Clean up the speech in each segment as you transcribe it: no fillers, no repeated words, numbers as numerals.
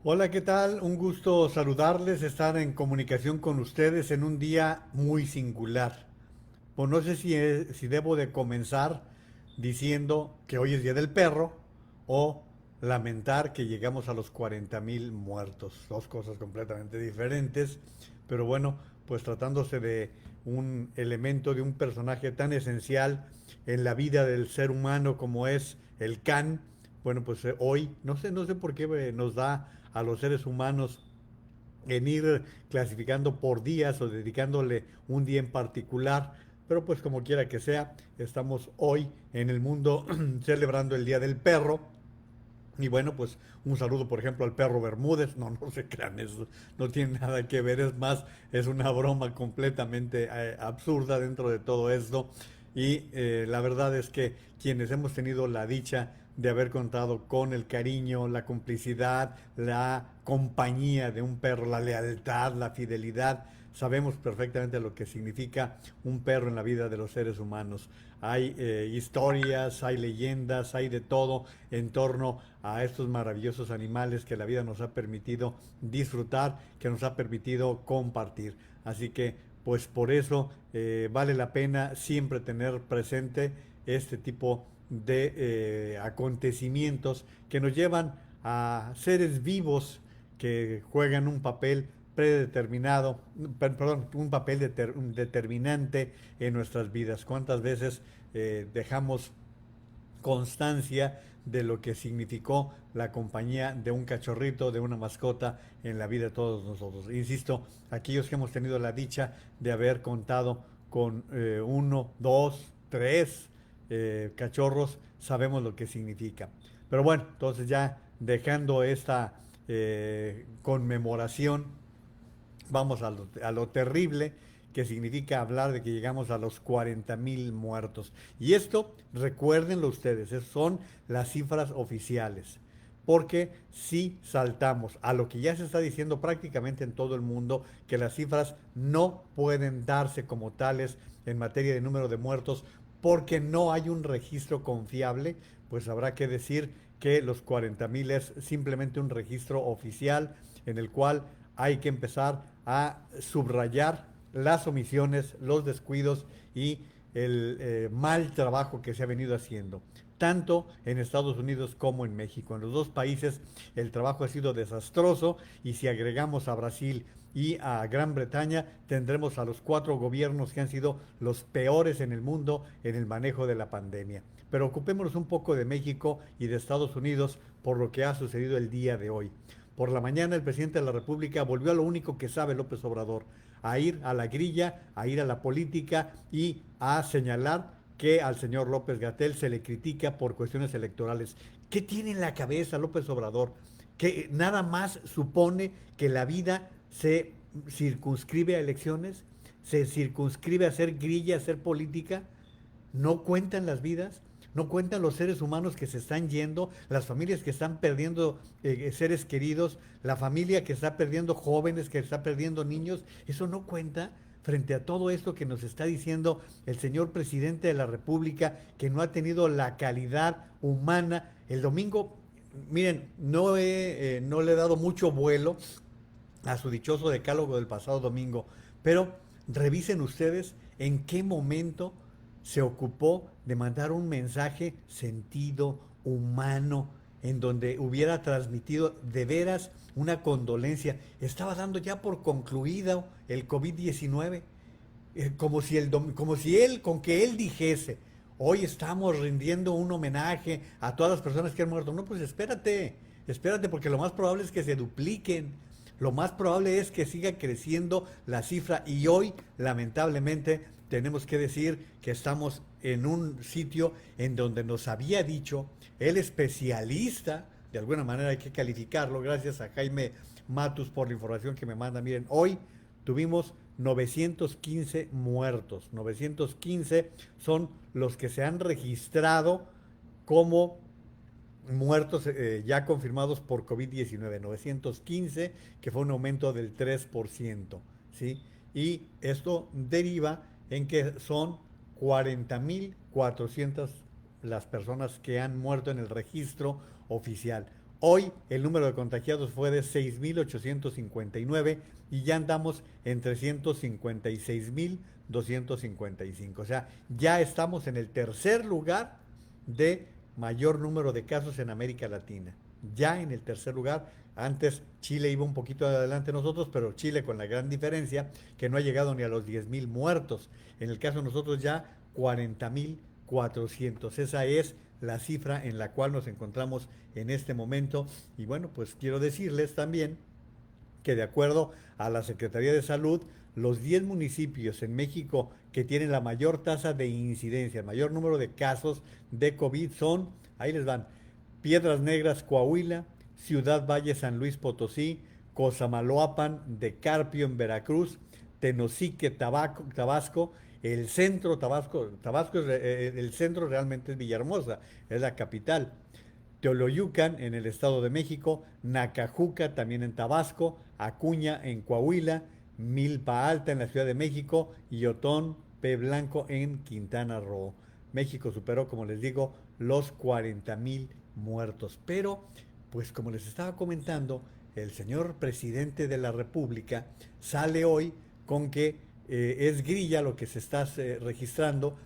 Hola, ¿qué tal? Un gusto saludarles, estar en comunicación con ustedes en un día muy singular. Pues no sé si debo de comenzar diciendo que hoy es Día del Perro o lamentar que llegamos a los 40,000 muertos. Dos cosas completamente diferentes, pero bueno, pues tratándose de un elemento, de un personaje tan esencial en la vida del ser humano como es el can, bueno, pues hoy, no sé por qué nos da a los seres humanos en ir clasificando por días o dedicándole un día en particular, pero pues como quiera que sea, estamos hoy en el mundo celebrando el Día del Perro. Y bueno, pues un saludo, por ejemplo, al perro Bermúdez. No, no se crean, eso no tiene nada que ver. Es más, es una broma completamente absurda dentro de todo esto. Y la verdad es que quienes hemos tenido la dicha de haber contado con el cariño, la complicidad, la compañía de un perro, la lealtad, la fidelidad, sabemos perfectamente lo que significa un perro en la vida de los seres humanos. Hay historias, hay leyendas, hay de todo en torno a estos maravillosos animales que la vida nos ha permitido disfrutar, que nos ha permitido compartir. Así que, pues por eso vale la pena siempre tener presente este tipo de acontecimientos que nos llevan a seres vivos que juegan un papel predeterminado, perdón, un papel determinante en nuestras vidas. ¿Cuántas veces dejamos constancia de lo que significó la compañía de un cachorrito, de una mascota en la vida de todos nosotros? Insisto, aquellos que hemos tenido la dicha de haber contado con uno, dos, tres cachorros, sabemos lo que significa. Pero bueno, entonces ya dejando esta conmemoración, vamos a lo terrible que significa hablar de que llegamos a los 40,000 muertos. Y esto, recuérdenlo ustedes, son las cifras oficiales. Porque si saltamos a lo que ya se está diciendo prácticamente en todo el mundo, que las cifras no pueden darse como tales en materia de número de muertos, porque no hay un registro confiable, pues habrá que decir que los 40,000 es simplemente un registro oficial en el cual hay que empezar a subrayar las omisiones, los descuidos y el mal trabajo que se ha venido haciendo, tanto en Estados Unidos como en México. En los dos países el trabajo ha sido desastroso y si agregamos a Brasil y a Gran Bretaña, tendremos a los cuatro gobiernos que han sido los peores en el mundo en el manejo de la pandemia. Pero ocupémonos un poco de México y de Estados Unidos por lo que ha sucedido el día de hoy. Por la mañana el presidente de la República volvió a lo único que sabe López Obrador, a ir a la grilla, a ir a la política y a señalar que al señor López Gatell se le critica por cuestiones electorales. ¿Qué tiene en la cabeza López Obrador? Que nada más supone que la vida se circunscribe a elecciones, se circunscribe a hacer grilla, a hacer política, no cuentan las vidas, no cuentan los seres humanos que se están yendo, las familias que están perdiendo seres queridos, la familia que está perdiendo jóvenes, que está perdiendo niños, eso no cuenta frente a todo esto que nos está diciendo el señor presidente de la República, que no ha tenido la calidad humana. El domingo, miren, no le he dado mucho vuelo a su dichoso decálogo del pasado domingo, pero revisen ustedes en qué momento se ocupó de mandar un mensaje sentido, humano, en donde hubiera transmitido de veras una condolencia. Estaba dando ya por concluido el COVID-19, como si él, con que él dijese, hoy estamos rindiendo un homenaje a todas las personas que han muerto. No, pues espérate, porque lo más probable es que se dupliquen. Lo más probable es que siga creciendo la cifra y hoy, lamentablemente, tenemos que decir que estamos en un sitio en donde nos había dicho el especialista, de alguna manera hay que calificarlo, gracias a Jaime Matus por la información que me manda. Miren, hoy tuvimos 915 muertos. 915 son los que se han registrado como muertos ya confirmados por COVID-19. 915, que fue un aumento del 3%. ¿Sí? Y esto deriva en que son 40,400 las personas que han muerto en el registro oficial. Hoy el número de contagiados fue de 6.859 y ya andamos en 356.255. O sea, ya estamos en el tercer lugar de mayor número de casos en América Latina. Ya en el tercer lugar. Antes Chile iba un poquito adelante de nosotros, pero Chile con la gran diferencia que no ha llegado ni a los 10.000 muertos. En el caso de nosotros ya 40.400. Esa es la cifra en la cual nos encontramos en este momento. Y bueno, pues quiero decirles también que de acuerdo a la Secretaría de Salud, los 10 municipios en México que tienen la mayor tasa de incidencia, el mayor número de casos de COVID son, ahí les van, Piedras Negras, Coahuila, Ciudad Valle, San Luis Potosí, Cosamaloapan de Carpio en Veracruz, Tenosique, Tabasco, el centro Tabasco el centro realmente es Villahermosa, es la capital. Teoloyucan en el Estado de México, Nacajuca también en Tabasco, Acuña en Coahuila, Milpa Alta en la Ciudad de México y Otón P. Blanco en Quintana Roo. México superó, como les digo, los 40.000 muertos. Pero, pues como les estaba comentando, el señor presidente de la República sale hoy con que es grilla lo que se está registrando,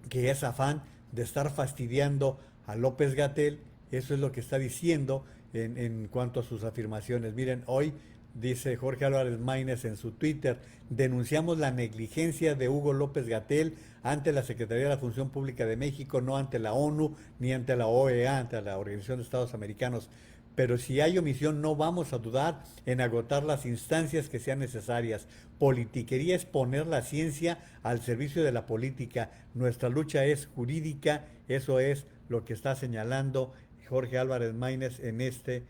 que es afán de estar fastidiando a López Gatel. Eso es lo que está diciendo en cuanto a sus afirmaciones. Miren, hoy dice Jorge Álvarez Maínez en su Twitter: denunciamos la negligencia de Hugo López Gatel ante la Secretaría de la Función Pública de México, no ante la ONU ni ante la OEA, ante la Organización de Estados Americanos. Pero si hay omisión, no vamos a dudar en agotar las instancias que sean necesarias. Politiquería es poner la ciencia al servicio de la política. Nuestra lucha es jurídica. Eso es lo que está señalando Jorge Álvarez Maínez en este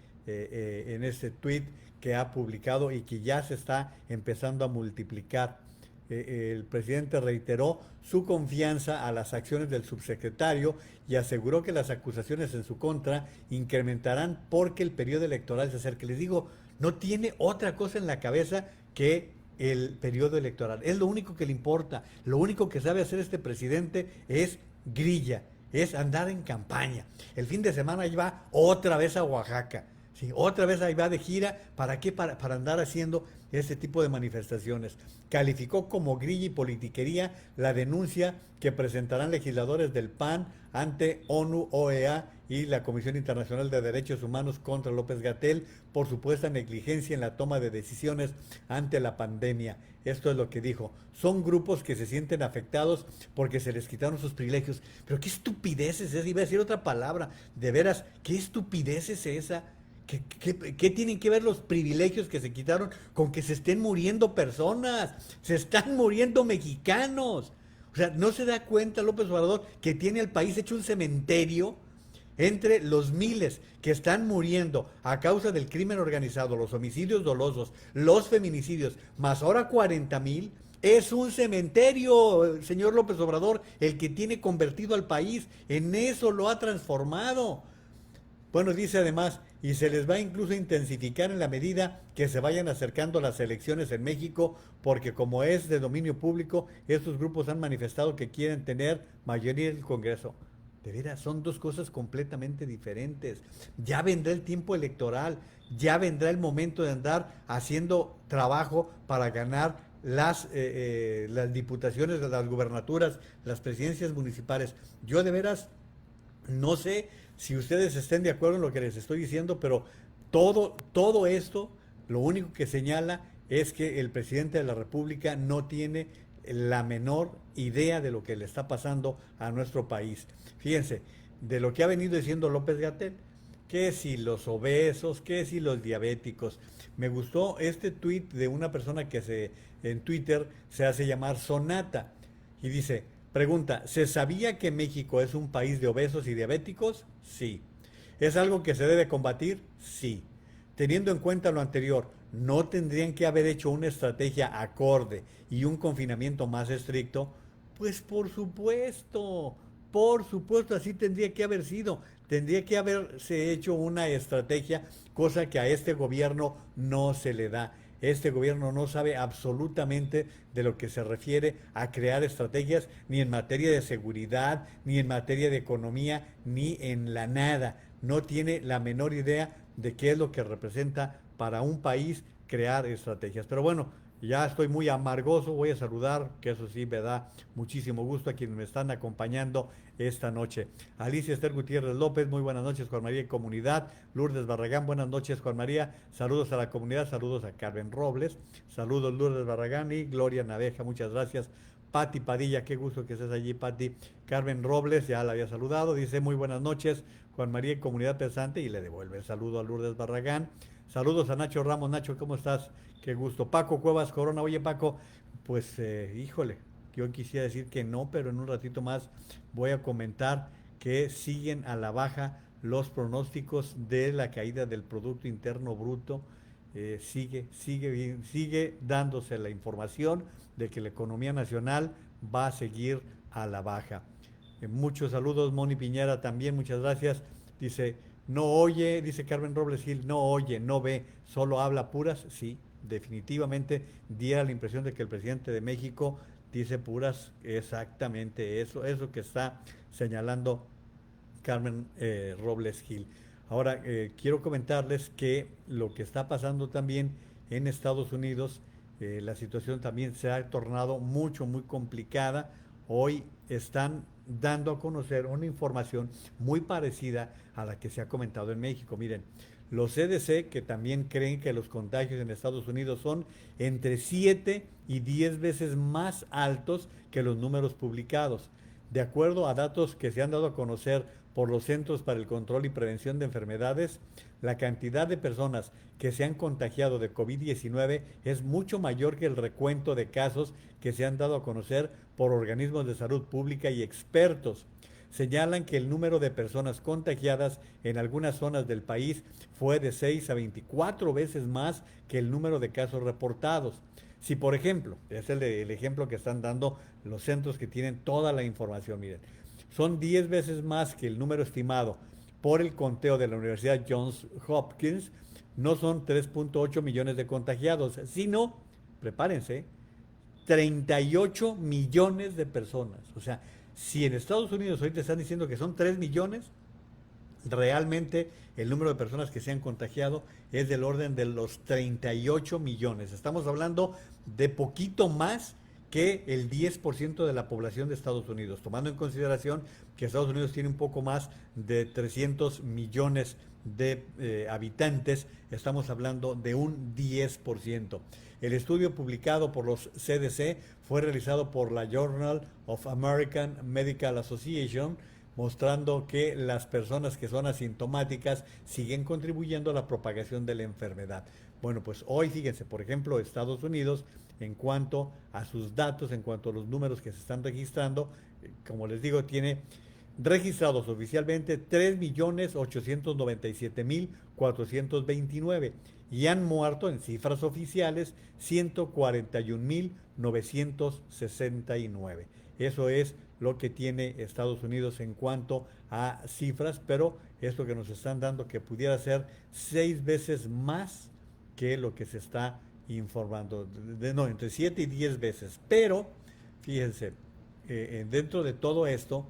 tuit que ha publicado y que ya se está empezando a multiplicar. El presidente reiteró su confianza a las acciones del subsecretario y aseguró que las acusaciones en su contra incrementarán porque el periodo electoral se acerca. Les digo, no tiene otra cosa en la cabeza que el periodo electoral. Es lo único que le importa. Lo único que sabe hacer este presidente es grilla, es andar en campaña. El fin de semana iba otra vez a Oaxaca. Sí, otra vez ahí va de gira. ¿Para qué? Para andar haciendo este tipo de manifestaciones. Calificó como grilla y politiquería la denuncia que presentarán legisladores del PAN ante ONU, OEA y la Comisión Internacional de Derechos Humanos contra López-Gatell por supuesta negligencia en la toma de decisiones ante la pandemia. Esto es lo que dijo. Son grupos que se sienten afectados porque se les quitaron sus privilegios. Pero qué estupidez es esa. Iba a decir otra palabra. De veras, qué estupidez es esa. ¿Qué tienen que ver los privilegios que se quitaron con que se estén muriendo personas? Se están muriendo mexicanos. O sea, ¿no se da cuenta López Obrador que tiene el país hecho un cementerio entre los miles que están muriendo a causa del crimen organizado, los homicidios dolosos, los feminicidios, más ahora 40.000? Es un cementerio, señor López Obrador, el que tiene convertido al país. En eso lo ha transformado. Bueno, dice además, y se les va incluso a intensificar en la medida que se vayan acercando las elecciones en México, porque como es de dominio público, estos grupos han manifestado que quieren tener mayoría en el Congreso. De veras, son dos cosas completamente diferentes. Ya vendrá el tiempo electoral, ya vendrá el momento de andar haciendo trabajo para ganar las diputaciones, las gubernaturas, las presidencias municipales. Yo de veras no sé si ustedes estén de acuerdo en lo que les estoy diciendo, pero todo esto, lo único que señala es que el presidente de la República no tiene la menor idea de lo que le está pasando a nuestro país. Fíjense, de lo que ha venido diciendo López-Gatell, que si los obesos, que si los diabéticos. Me gustó este tuit de una persona que en Twitter se hace llamar Sonata y dice: pregunta, ¿se sabía que México es un país de obesos y diabéticos? Sí. ¿Es algo que se debe combatir? Sí. Teniendo en cuenta lo anterior, ¿no tendrían que haber hecho una estrategia acorde y un confinamiento más estricto? Pues por supuesto, así tendría que haber sido. Tendría que haberse hecho una estrategia, cosa que a este gobierno no se le da. Este gobierno no sabe absolutamente de lo que se refiere a crear estrategias, ni en materia de seguridad, ni en materia de economía, ni en la nada. no tiene la menor idea de qué es lo que representa para un país crear estrategias. Pero bueno, ya estoy muy amargoso, voy a saludar, que eso sí me da muchísimo gusto a quienes me están acompañando esta noche. Alicia Esther Gutiérrez López, muy buenas noches, Juan María y comunidad. Lourdes Barragán, buenas noches, Juan María. Saludos a la comunidad, saludos a Carmen Robles, saludos Lourdes Barragán y Gloria Naveja, muchas gracias. Pati Padilla, qué gusto que estés allí, Pati. Carmen Robles, ya la había saludado, dice muy buenas noches, Juan María y comunidad pensante, y le devuelve el saludo a Lourdes Barragán. Saludos a Nacho Ramos. Nacho, ¿cómo estás? Qué gusto. Paco Cuevas Corona. Oye, Paco, pues híjole, yo quisiera decir que no, pero en un ratito más voy a comentar que siguen a la baja los pronósticos de la caída del Producto Interno Bruto. Sigue dándose la información de que la economía nacional va a seguir a la baja. Muchos saludos, Moni Piñera también, muchas gracias. Dice, no oye, dice Carmen Robles Gil, no oye, no ve, solo habla puras. Sí, definitivamente diera la impresión de que el presidente de México dice puras, exactamente eso que está señalando Carmen Robles Gil. Ahora, quiero comentarles que lo que está pasando también en Estados Unidos, la situación también se ha tornado muy complicada. Hoy están dando a conocer una información muy parecida a la que se ha comentado en México. Miren, los CDC, que también creen que los contagios en Estados Unidos son entre 7 y 10 veces más altos que los números publicados. De acuerdo a datos que se han dado a conocer por los Centros para el Control y Prevención de Enfermedades, la cantidad de personas que se han contagiado de COVID-19 es mucho mayor que el recuento de casos que se han dado a conocer por organismos de salud pública y expertos. Señalan que el número de personas contagiadas en algunas zonas del país fue de 6 a 24 veces más que el número de casos reportados. Si, por ejemplo, es el ejemplo que están dando los centros que tienen toda la información, miren, son 10 veces más que el número estimado por el conteo de la Universidad Johns Hopkins, no son 3.8 millones de contagiados, sino, prepárense, 38 millones de personas. O sea, si en Estados Unidos ahorita están diciendo que son 3 millones, realmente el número de personas que se han contagiado es del orden de los 38 millones. Estamos hablando de poquito más que el 10% de la población de Estados Unidos, tomando en consideración que Estados Unidos tiene un poco más de 300 millones de habitantes, estamos hablando de un 10%. El estudio publicado por los CDC fue realizado por la Journal of American Medical Association, mostrando que las personas que son asintomáticas siguen contribuyendo a la propagación de la enfermedad. Bueno, pues hoy fíjense, por ejemplo, Estados Unidos, en cuanto a sus datos, en cuanto a los números que se están registrando, como les digo, tiene registrados oficialmente 3.897.429 y han muerto en cifras oficiales 141.969. Eso es lo que tiene Estados Unidos en cuanto a cifras, pero esto que nos están dando que pudiera ser 6 veces más que lo que se está informando, no, entre 7 y 10 veces. Pero, fíjense, dentro de todo esto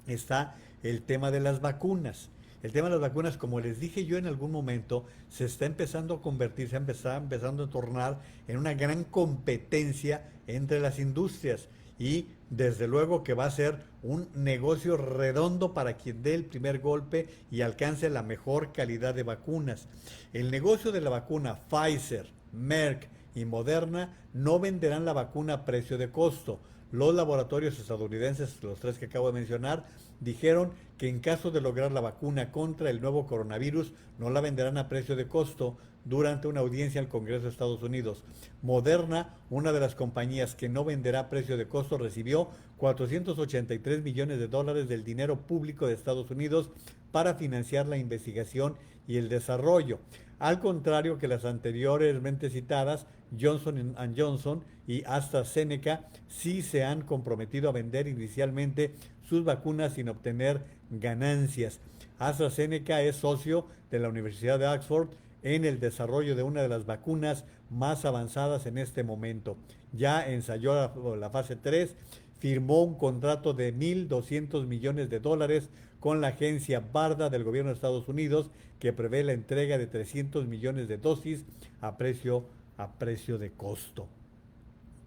está el tema de las vacunas. El tema de las vacunas, como les dije yo en algún momento, se está empezando a convertir, se está empezando a tornar en una gran competencia entre las industrias y desde luego que va a ser un negocio redondo para quien dé el primer golpe y alcance la mejor calidad de vacunas. El negocio de la vacuna Pfizer, Merck y Moderna no venderán la vacuna a precio de costo. Los laboratorios estadounidenses, los tres que acabo de mencionar, dijeron que en caso de lograr la vacuna contra el nuevo coronavirus, no la venderán a precio de costo durante una audiencia al Congreso de Estados Unidos. Moderna, una de las compañías que no venderá a precio de costo, recibió 483 millones de dólares del dinero público de Estados Unidos para financiar la investigación y el desarrollo. Al contrario que las anteriormente citadas, Johnson Johnson y AstraZeneca sí se han comprometido a vender inicialmente sus vacunas sin obtener ganancias. AstraZeneca es socio de la Universidad de Oxford en el desarrollo de una de las vacunas más avanzadas en este momento. Ya ensayó la fase 3 firmó un contrato de 1.200 millones de dólares con la agencia BARDA del gobierno de Estados Unidos, que prevé la entrega de 300 millones de dosis a precio de costo.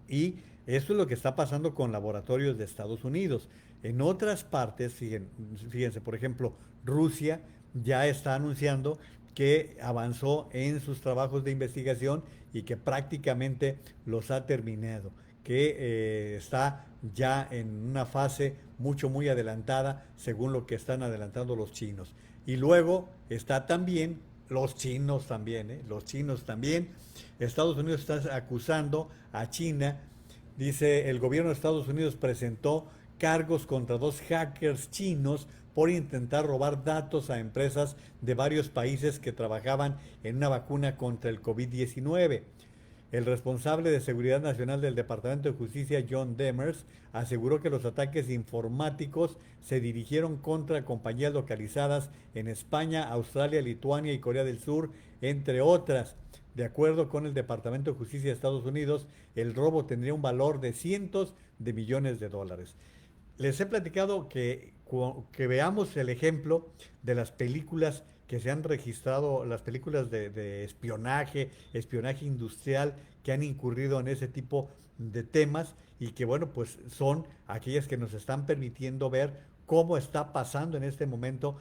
Y eso es lo que está pasando con laboratorios de Estados Unidos. En otras partes, fíjense, por ejemplo, Rusia ya está anunciando que avanzó en sus trabajos de investigación y que prácticamente los ha terminado, que está ya en una fase muy adelantada, según lo que están adelantando los chinos. Y luego está también los chinos también, ¿eh? Los chinos también. Estados Unidos está acusando a China. Dice, el gobierno de Estados Unidos presentó cargos contra 2 hackers chinos por intentar robar datos a empresas de varios países que trabajaban en una vacuna contra el COVID-19. El responsable de Seguridad Nacional del Departamento de Justicia, John Demers, aseguró que los ataques informáticos se dirigieron contra compañías localizadas en España, Australia, Lituania y Corea del Sur, entre otras. De acuerdo con el Departamento de Justicia de Estados Unidos, el robo tendría un valor de cientos de millones de dólares. Les he platicado que veamos el ejemplo de las películas que se han registrado, las películas de espionaje, espionaje industrial, que han incurrido en ese tipo de temas y que, bueno, pues son aquellas que nos están permitiendo ver cómo está pasando en este momento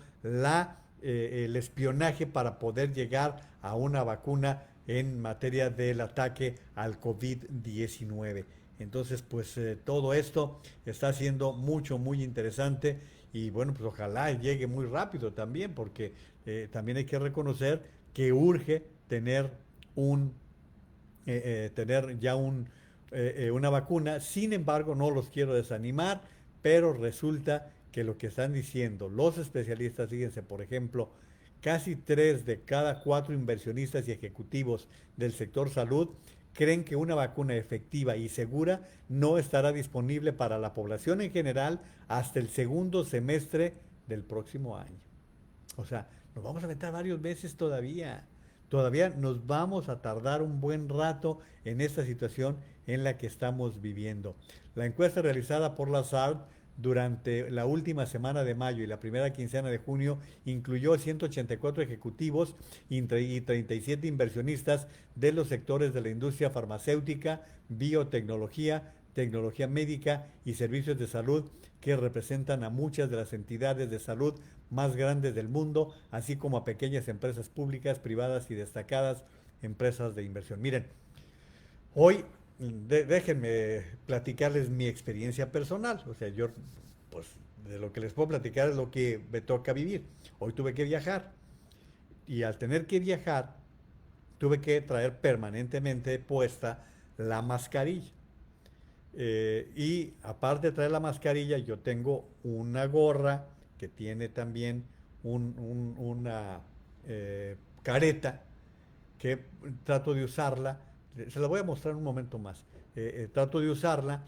el espionaje para poder llegar a una vacuna en materia del ataque al COVID-19. Entonces, pues todo esto está siendo muy interesante y bueno, pues ojalá llegue muy rápido también, porque también hay que reconocer que urge tener ya una vacuna. Sin embargo, no los quiero desanimar, pero resulta que lo que están diciendo los especialistas, fíjense, por ejemplo, casi 3 de cada 4 inversionistas y ejecutivos del sector salud creen que una vacuna efectiva y segura no estará disponible para la población en general hasta el segundo semestre del próximo año. O sea, nos vamos a aventar varios meses todavía. Todavía nos vamos a tardar un buen rato en esta situación en la que estamos viviendo. La encuesta realizada por la SARD durante la última semana de mayo y la primera quincena de junio incluyó a 184 ejecutivos y 37 inversionistas de los sectores de la industria farmacéutica, biotecnología, tecnología médica y servicios de salud, que representan a muchas de las entidades de salud más grandes del mundo, así como a pequeñas empresas públicas, privadas y destacadas empresas de inversión. Miren, hoy déjenme platicarles mi experiencia personal. O sea, yo, pues, de lo que les puedo platicar es lo que me toca vivir. Hoy tuve que viajar y al tener que viajar, tuve que traer permanentemente puesta la mascarilla. Y aparte de traer la mascarilla, yo tengo una gorra que tiene también una careta que trato de usarla. Se la voy a mostrar un momento más. Trato de usarla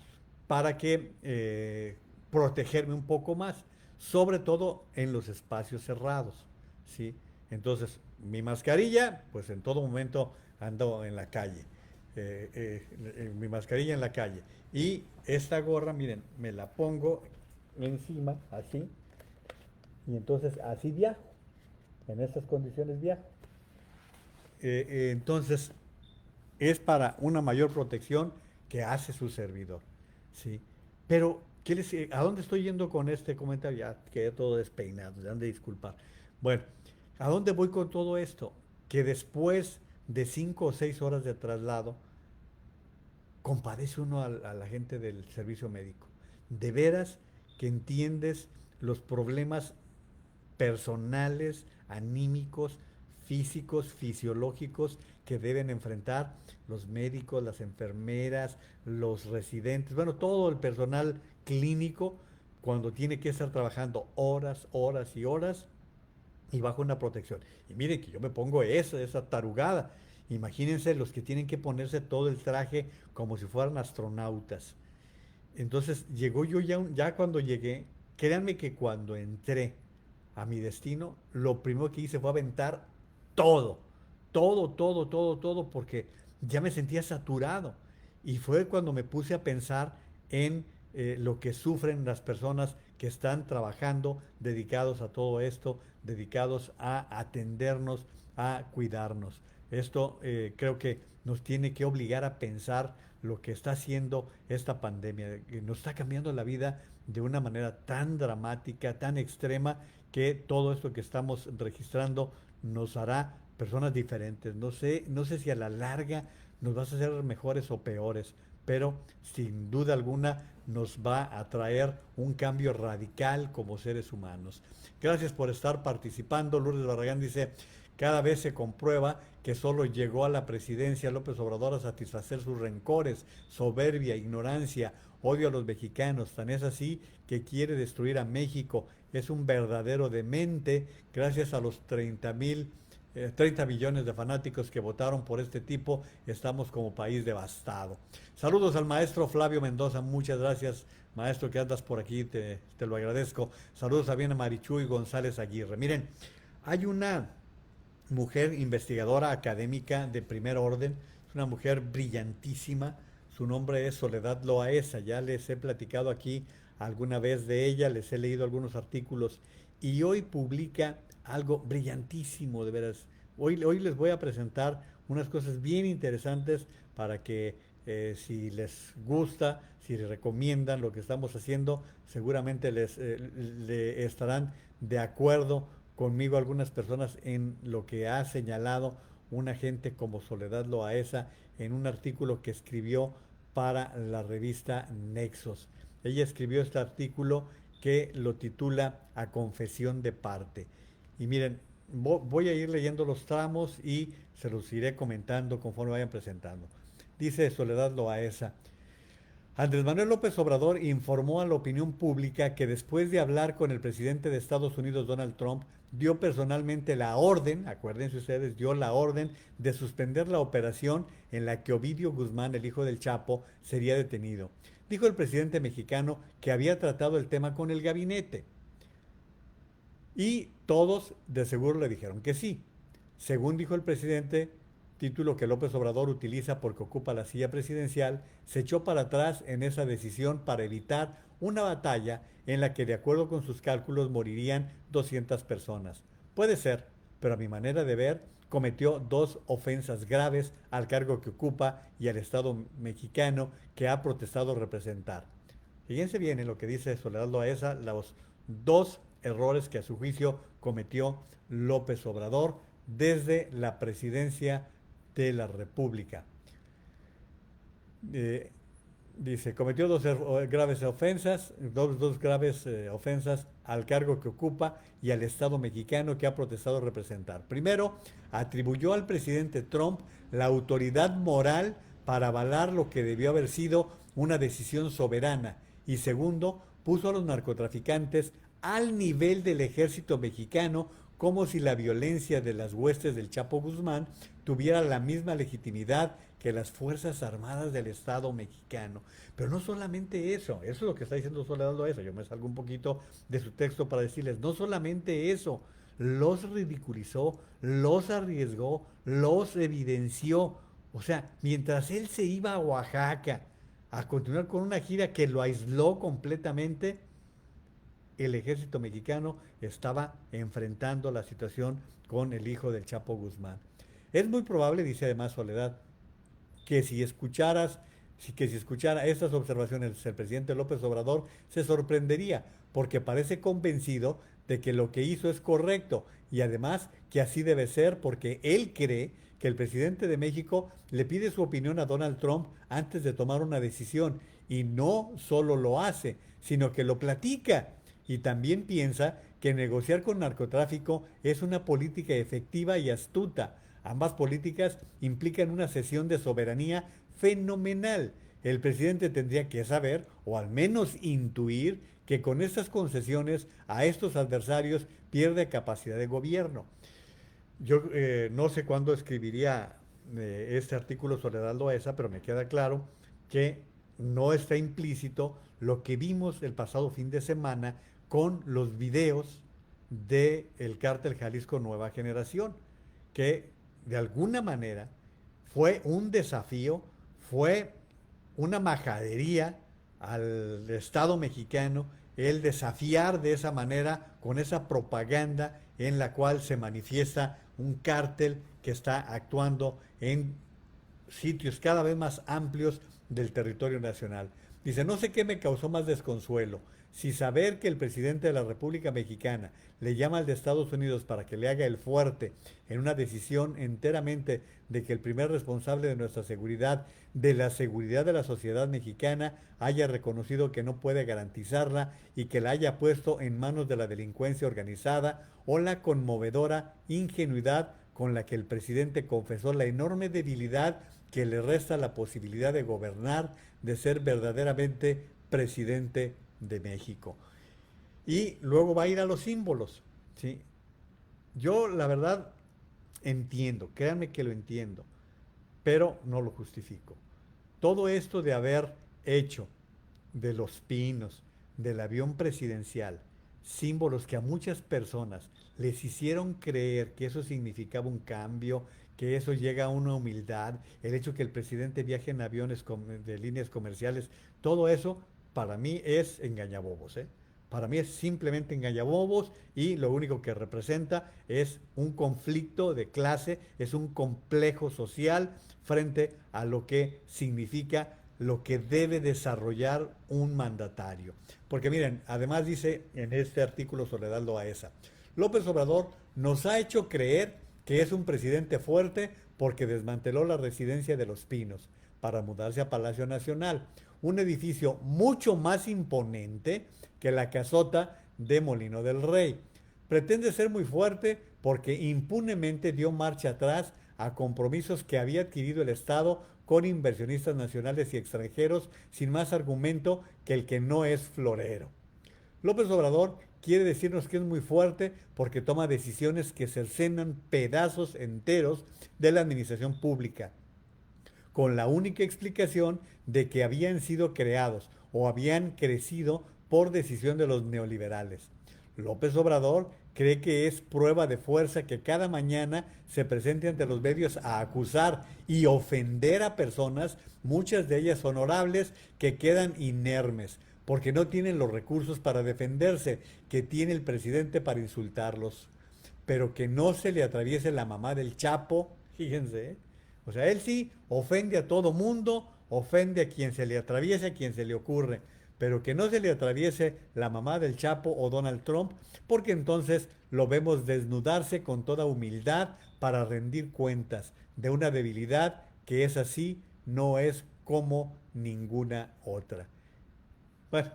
para que protegerme un poco más, sobre todo en los espacios cerrados, ¿sí? Entonces, mi mascarilla, pues en todo momento ando en la calle, mi mascarilla en la calle. Y esta gorra, miren, me la pongo encima, así, y entonces así viajo, en estas condiciones viajo. Entonces, es para una mayor protección que hace su servidor, ¿sí? Pero, ¿a dónde estoy yendo con este comentario? Ya quedé todo despeinado, ya han de disculpar. Bueno, ¿a dónde voy con todo esto? Que después de 5 o 6 horas de traslado, compadece uno a la gente del servicio médico. De veras que entiendes los problemas personales, anímicos, físicos, fisiológicos que deben enfrentar los médicos, las enfermeras, los residentes, bueno, todo el personal clínico cuando tiene que estar trabajando horas y horas y bajo una protección. Y miren que yo me pongo esa tarugada. Imagínense los que tienen que ponerse todo el traje como si fueran astronautas. Entonces llegó yo ya cuando llegué, créanme que cuando entré a mi destino, lo primero que hice fue aventar todo, todo, porque ya me sentía saturado. Y fue cuando me puse a pensar en lo que sufren las personas que están trabajando, dedicados a todo esto, dedicados a atendernos, a cuidarnos. Esto creo que nos tiene que obligar a pensar lo que está haciendo esta pandemia, que nos está cambiando la vida de una manera tan dramática, tan extrema, que todo esto que estamos registrando nos hará personas diferentes. No sé si a la larga nos vas a hacer mejores o peores, pero sin duda alguna nos va a traer un cambio radical como seres humanos. Gracias por estar participando. Lourdes Barragán dice, cada vez se comprueba que solo llegó a la presidencia López Obrador a satisfacer sus rencores, soberbia, ignorancia, odio a los mexicanos. Tan es así que quiere destruir a México. Es un verdadero demente gracias a los 30 millones de fanáticos que votaron por este tipo. Estamos como país devastado. Saludos al maestro Flavio Mendoza. Muchas gracias, maestro, que andas por aquí. Te lo agradezco. Saludos también a Marichuy González Aguirre. Miren, hay una mujer investigadora académica de primer orden, es una mujer brillantísima, su nombre es Soledad Loaesa, ya les he platicado aquí alguna vez de ella, les he leído algunos artículos y hoy publica algo brillantísimo, de veras. Hoy les voy a presentar unas cosas bien interesantes para que si les gusta, si les recomiendan lo que estamos haciendo, seguramente le estarán de acuerdo conmigo algunas personas en lo que ha señalado una gente como Soledad Loaesa en un artículo que escribió para la revista Nexos. Ella escribió este artículo que lo titula A confesión de parte. Y miren, voy a ir leyendo los tramos y se los iré comentando conforme vayan presentando. Dice Soledad Loaesa, Andrés Manuel López Obrador informó a la opinión pública que después de hablar con el presidente de Estados Unidos, Donald Trump, dio personalmente la orden, acuérdense ustedes, dio la orden de suspender la operación en la que Ovidio Guzmán, el hijo del Chapo, sería detenido. Dijo el presidente mexicano que había tratado el tema con el gabinete y todos de seguro le dijeron que sí. Según dijo el presidente, título que López Obrador utiliza porque ocupa la silla presidencial, se echó para atrás en esa decisión para evitar una batalla en la que, de acuerdo con sus cálculos, morirían 200 personas. Puede ser, pero a mi manera de ver, cometió dos ofensas graves al cargo que ocupa y al Estado mexicano que ha protestado representar. Fíjense bien en lo que dice Soledad Loaesa, los dos errores que a su juicio cometió López Obrador desde la presidencia de la República. Eh, Dice, cometió graves ofensas, dos graves ofensas al cargo que ocupa y al Estado mexicano que ha protestado representar. Primero, atribuyó al presidente Trump la autoridad moral para avalar lo que debió haber sido una decisión soberana. Y segundo, puso a los narcotraficantes al nivel del ejército mexicano, como si la violencia de las huestes del Chapo Guzmán tuviera la misma legitimidad que las Fuerzas Armadas del Estado mexicano. Pero no solamente eso es lo que está diciendo Soledad Loaesa. Yo me salgo un poquito de su texto para decirles, no solamente eso, los ridiculizó, los arriesgó, los evidenció. O sea, mientras él se iba a Oaxaca a continuar con una gira que lo aisló completamente, el ejército mexicano estaba enfrentando la situación con el hijo del Chapo Guzmán. Es muy probable, dice además Soledad, que si escuchara estas observaciones el presidente López Obrador se sorprendería, porque parece convencido de que lo que hizo es correcto y además que así debe ser porque él cree que el presidente de México le pide su opinión a Donald Trump antes de tomar una decisión y no solo lo hace, sino que lo platica y también piensa que negociar con narcotráfico es una política efectiva y astuta. Ambas políticas implican una cesión de soberanía fenomenal. El presidente tendría que saber, o al menos intuir, que con estas concesiones a estos adversarios pierde capacidad de gobierno. Yo no sé cuándo escribiría este artículo Soledad Loaesa, pero me queda claro que no está implícito lo que vimos el pasado fin de semana con los videos del cártel Jalisco Nueva Generación, que de alguna manera fue un desafío, fue una majadería al Estado mexicano el desafiar de esa manera con esa propaganda en la cual se manifiesta un cártel que está actuando en sitios cada vez más amplios del territorio nacional. Dice, no sé qué me causó más desconsuelo, si saber que el presidente de la República Mexicana le llama al de Estados Unidos para que le haga el fuerte en una decisión enteramente de que el primer responsable de nuestra seguridad, de la seguridad de la sociedad mexicana, haya reconocido que no puede garantizarla y que la haya puesto en manos de la delincuencia organizada, o la conmovedora ingenuidad con la que el presidente confesó la enorme debilidad que le resta la posibilidad de gobernar, de ser verdaderamente presidente de México. Y luego va a ir a los símbolos, ¿sí? Yo, la verdad, entiendo, créanme que lo entiendo, pero no lo justifico. Todo esto de haber hecho de los pinos, del avión presidencial, símbolos que a muchas personas les hicieron creer que eso significaba un cambio, que eso llega a una humildad, el hecho que el presidente viaje en aviones de líneas comerciales, todo eso para mí es engañabobos, ¿eh? Para mí es simplemente engañabobos y lo único que representa es un conflicto de clase, es un complejo social frente a lo que significa lo que debe desarrollar un mandatario. Porque miren, además dice en este artículo Soledad Loaesa, López Obrador nos ha hecho creer que es un presidente fuerte porque desmanteló la residencia de Los Pinos para mudarse a Palacio Nacional, un edificio mucho más imponente que la casota de Molino del Rey. Pretende ser muy fuerte porque impunemente dio marcha atrás a compromisos que había adquirido el Estado con inversionistas nacionales y extranjeros sin más argumento que el que no es florero. López Obrador quiere decirnos que es muy fuerte porque toma decisiones que cercenan pedazos enteros de la administración pública, con la única explicación de que habían sido creados o habían crecido por decisión de los neoliberales. López Obrador cree que es prueba de fuerza que cada mañana se presente ante los medios a acusar y ofender a personas, muchas de ellas honorables, que quedan inermes, porque no tienen los recursos para defenderse que tiene el presidente para insultarlos. Pero que no se le atraviese la mamá del Chapo, fíjense, ¿eh? O sea, él sí ofende a todo mundo, ofende a quien se le atraviese, a quien se le ocurre, pero que no se le atraviese la mamá del Chapo o Donald Trump, porque entonces lo vemos desnudarse con toda humildad para rendir cuentas de una debilidad que es así, no es como ninguna otra. Bueno,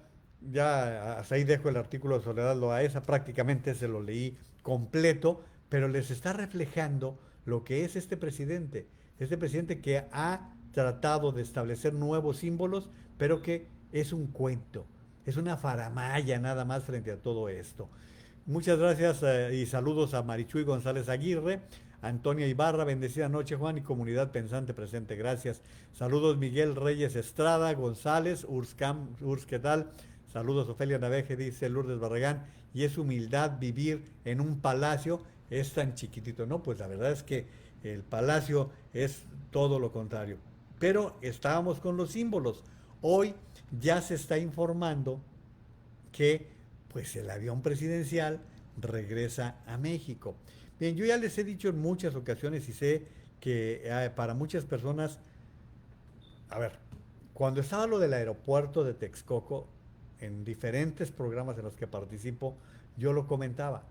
ya hasta ahí dejo el artículo de Soledad Loaesa, prácticamente se lo leí completo, pero les está reflejando lo que es este presidente que ha tratado de establecer nuevos símbolos, pero que es un cuento, es una faramaya nada más frente a todo esto. Muchas gracias y saludos a Marichuy González Aguirre, Antonia Ibarra, bendecida noche Juan y comunidad pensante presente, gracias. Saludos Miguel Reyes Estrada, González, Urs, ¿qué tal? Saludos Ofelia Naveje, dice Lourdes Barragán, y es humildad vivir en un palacio, es tan chiquitito, ¿no? Pues la verdad es que el palacio es todo lo contrario. Pero estábamos con los símbolos. Hoy ya se está informando que pues el avión presidencial regresa a México. Bien, yo ya les he dicho en muchas ocasiones y sé que para muchas personas, a ver, cuando estaba lo del aeropuerto de Texcoco, en diferentes programas en los que participo, yo lo comentaba.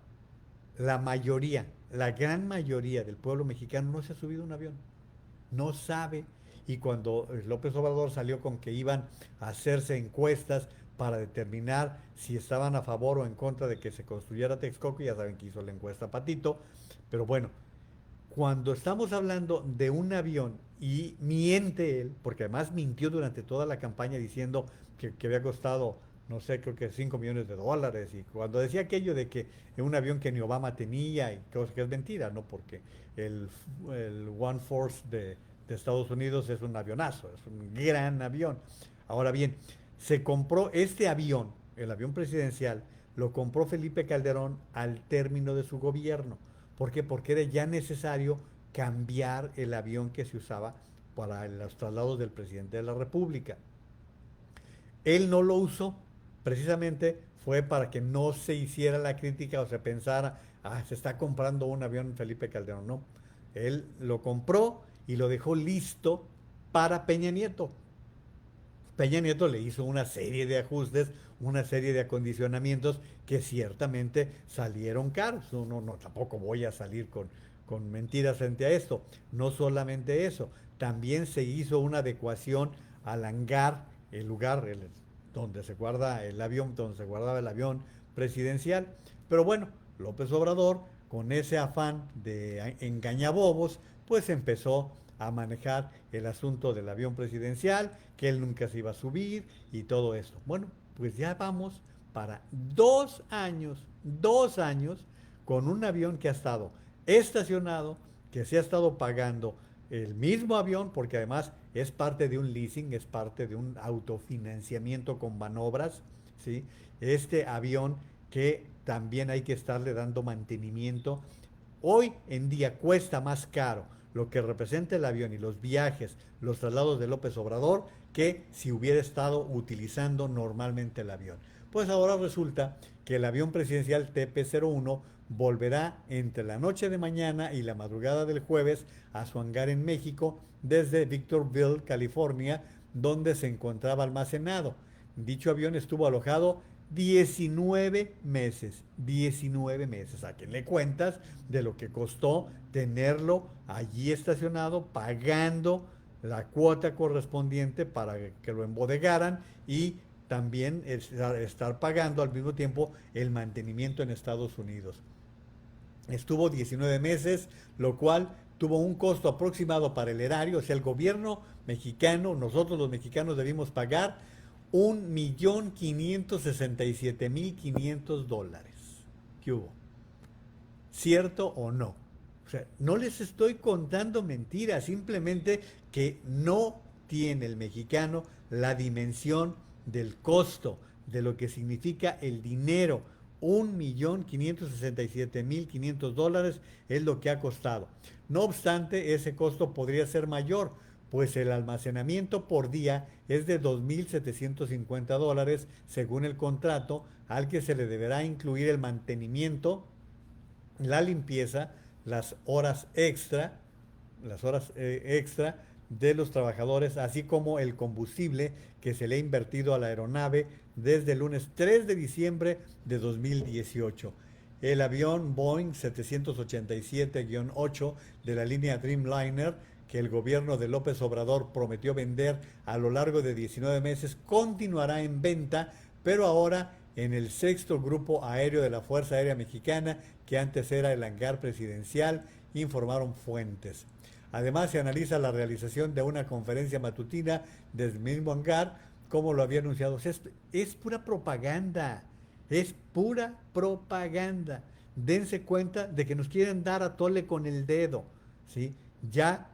La mayoría, la gran mayoría del pueblo mexicano no se ha subido a un avión, no sabe. Y cuando López Obrador salió con que iban a hacerse encuestas para determinar si estaban a favor o en contra de que se construyera Texcoco, ya saben que hizo la encuesta Patito, pero bueno, cuando estamos hablando de un avión y miente él, porque además mintió durante toda la campaña diciendo que había costado, no sé, creo que 5 millones de dólares, y cuando decía aquello de que un avión que ni Obama tenía, y cosa que es mentira, ¿no? Porque el One Force de Estados Unidos es un avionazo, es un gran avión. Ahora bien, se compró este avión, el avión presidencial, lo compró Felipe Calderón al término de su gobierno. ¿Por qué? Porque era ya necesario cambiar el avión que se usaba para los traslados del presidente de la República. Él no lo usó, precisamente fue para que no se hiciera la crítica o se pensara, se está comprando un avión Felipe Calderón. No, él lo compró y lo dejó listo para Peña Nieto. Peña Nieto le hizo una serie de ajustes, una serie de acondicionamientos que ciertamente salieron caros. No, tampoco voy a salir con mentiras frente a esto. No solamente eso, también se hizo una adecuación al hangar, el lugar donde se guarda el avión, donde se guardaba el avión presidencial. Pero bueno, López Obrador, con ese afán de engañabobos, pues empezó a manejar el asunto del avión presidencial, que él nunca se iba a subir y todo esto. Bueno, pues ya vamos para 2 años con un avión que ha estado estacionado, que se ha estado pagando el mismo avión, porque además es parte de un leasing, es parte de un autofinanciamiento con manobras, ¿sí? Este avión que también hay que estarle dando mantenimiento. Hoy en día cuesta más caro lo que representa el avión y los viajes, los traslados de López Obrador, que si hubiera estado utilizando normalmente el avión. Pues ahora resulta que el avión presidencial TP-01 volverá entre la noche de mañana y la madrugada del jueves a su hangar en México desde Victorville, California, donde se encontraba almacenado. Dicho avión estuvo alojado 19 meses, 19 meses. ¿A quién le cuentas de lo que costó tenerlo allí estacionado, pagando la cuota correspondiente para que lo embodegaran y también estar pagando al mismo tiempo el mantenimiento en Estados Unidos? Estuvo 19 meses, lo cual tuvo un costo aproximado para el erario, o sea, el gobierno mexicano, nosotros los mexicanos debimos pagar $1,567,500. ¿Qué hubo? ¿Cierto o no? O sea, no les estoy contando mentiras, simplemente que no tiene el mexicano la dimensión del costo, de lo que significa el dinero. $1,567,500 es lo que ha costado. No obstante, ese costo podría ser mayor, pues el almacenamiento por día es de $2,750 según el contrato, al que se le deberá incluir el mantenimiento, la limpieza, las horas extra de los trabajadores, así como el combustible que se le ha invertido a la aeronave desde el lunes 3 de diciembre de 2018. El avión Boeing 787-8 de la línea Dreamliner, que el gobierno de López Obrador prometió vender a lo largo de 19 meses, continuará en venta, pero ahora en el sexto grupo aéreo de la Fuerza Aérea Mexicana, que antes era el hangar presidencial, informaron fuentes. Además, se analiza la realización de una conferencia matutina desde el mismo hangar, como lo había anunciado. O sea, es pura propaganda, es pura propaganda. Dense cuenta de que nos quieren dar a tole con el dedo, ¿sí? Ya,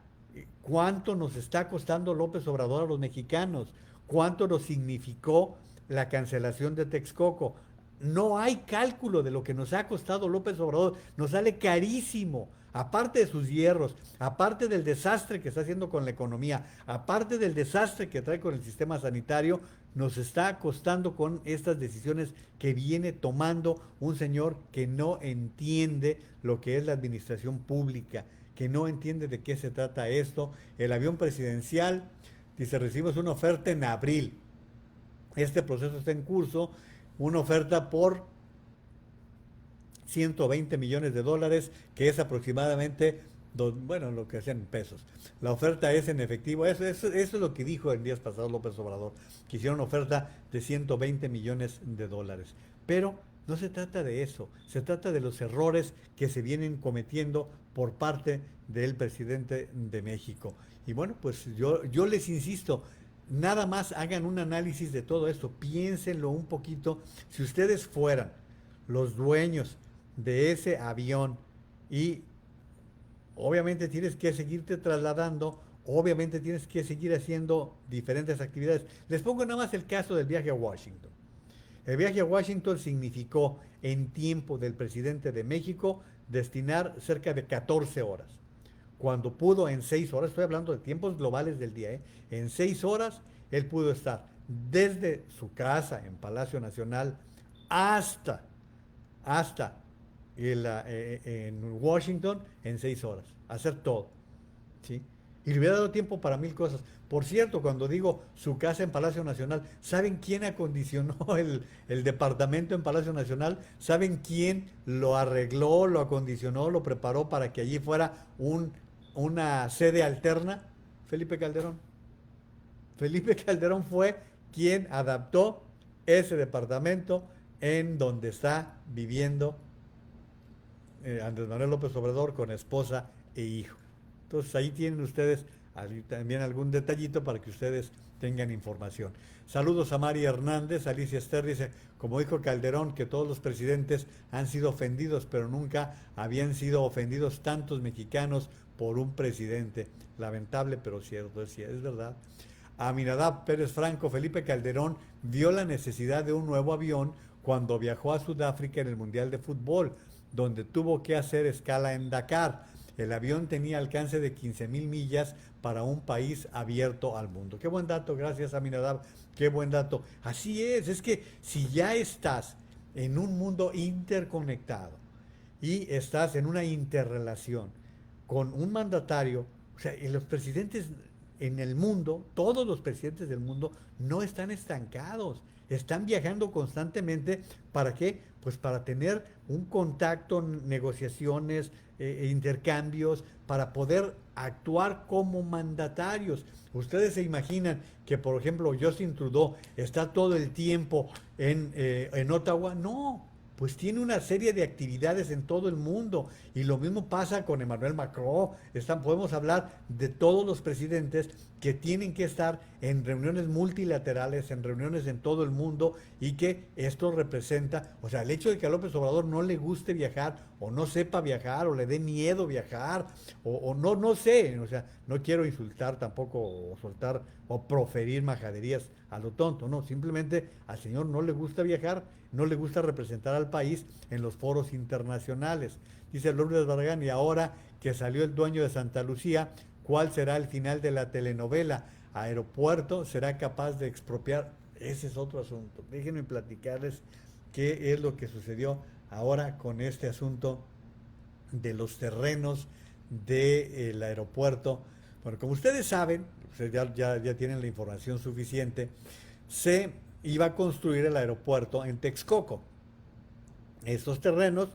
¿cuánto nos está costando López Obrador a los mexicanos? ¿Cuánto nos significó la cancelación de Texcoco? No hay cálculo de lo que nos ha costado López Obrador, nos sale carísimo. Aparte de sus hierros, aparte del desastre que está haciendo con la economía, aparte del desastre que trae con el sistema sanitario, nos está costando con estas decisiones que viene tomando un señor que no entiende lo que es la administración pública, que no entiende de qué se trata esto. El avión presidencial, dice, recibimos una oferta en abril. Este proceso está en curso, una oferta por $120 millones, que es aproximadamente, bueno, lo que hacen en pesos. La oferta es en efectivo, eso es lo que dijo en días pasados López Obrador, que hicieron una oferta de $120 millones. Pero no se trata de eso, se trata de los errores que se vienen cometiendo por parte del presidente de México. Y bueno, pues yo les insisto, nada más hagan un análisis de todo esto, piénsenlo un poquito. Si ustedes fueran los dueños de ese avión y obviamente tienes que seguirte trasladando, obviamente tienes que seguir haciendo diferentes actividades. Les pongo nada más el caso del viaje a Washington. El viaje a Washington significó en tiempo del presidente de México destinar cerca de 14 horas. Cuando pudo en 6 horas, estoy hablando de tiempos globales del día, en 6 horas él pudo estar desde su casa en Palacio Nacional hasta, hasta en Washington en 6 horas. Hacer todo. ¿Sí? Y le hubiera dado tiempo para mil cosas. Por cierto, cuando digo su casa en Palacio Nacional, ¿saben quién acondicionó el departamento en Palacio Nacional? ¿Saben quién lo arregló, lo acondicionó, lo preparó para que allí fuera una sede alterna? Felipe Calderón. Felipe Calderón fue quien adaptó ese departamento en donde está viviendo Andrés Manuel López Obrador con esposa e hijo. Entonces ahí tienen ustedes también algún detallito para que ustedes tengan información. Saludos a Mari Hernández, Alicia Esther dice, como dijo Calderón, que todos los presidentes han sido ofendidos, pero nunca habían sido ofendidos tantos mexicanos por un presidente. Lamentable, pero cierto, es verdad. Aminadab Pérez Franco, Felipe Calderón vio la necesidad de un nuevo avión cuando viajó a Sudáfrica en el Mundial de Fútbol, donde tuvo que hacer escala en Dakar. El avión tenía alcance de 15,000 millas para un país abierto al mundo. Qué buen dato, gracias Aminadab, qué buen dato. Así es que si ya estás en un mundo interconectado y estás en una interrelación con un mandatario, o sea, y los presidentes en el mundo, todos los presidentes del mundo no están estancados, están viajando constantemente. ¿Para qué? Pues para tener un contacto, negociaciones, intercambios, para poder actuar como mandatarios. Ustedes se imaginan que, por ejemplo, Justin Trudeau está todo el tiempo en Ottawa. No, pues tiene una serie de actividades en todo el mundo. Y lo mismo pasa con Emmanuel Macron. Podemos hablar de todos los presidentes que tienen que estar en reuniones multilaterales, en reuniones en todo el mundo, y que esto representa, o sea, el hecho de que a López Obrador no le guste viajar, o no sepa viajar, o le dé miedo viajar, o no sé, o sea, no quiero insultar tampoco, o soltar, o proferir majaderías a lo tonto, no, simplemente al señor no le gusta viajar, no le gusta representar al país en los foros internacionales. Dice Lourdes Barragán, y ahora que salió el dueño de Santa Lucía, ¿cuál será el final de la telenovela? ¿Aeropuerto será capaz de expropiar? Ese es otro asunto. Déjenme platicarles qué es lo que sucedió ahora con este asunto de los terrenos del aeropuerto. Bueno, como ustedes saben, ustedes ya tienen la información suficiente, se iba a construir el aeropuerto en Texcoco. Estos terrenos,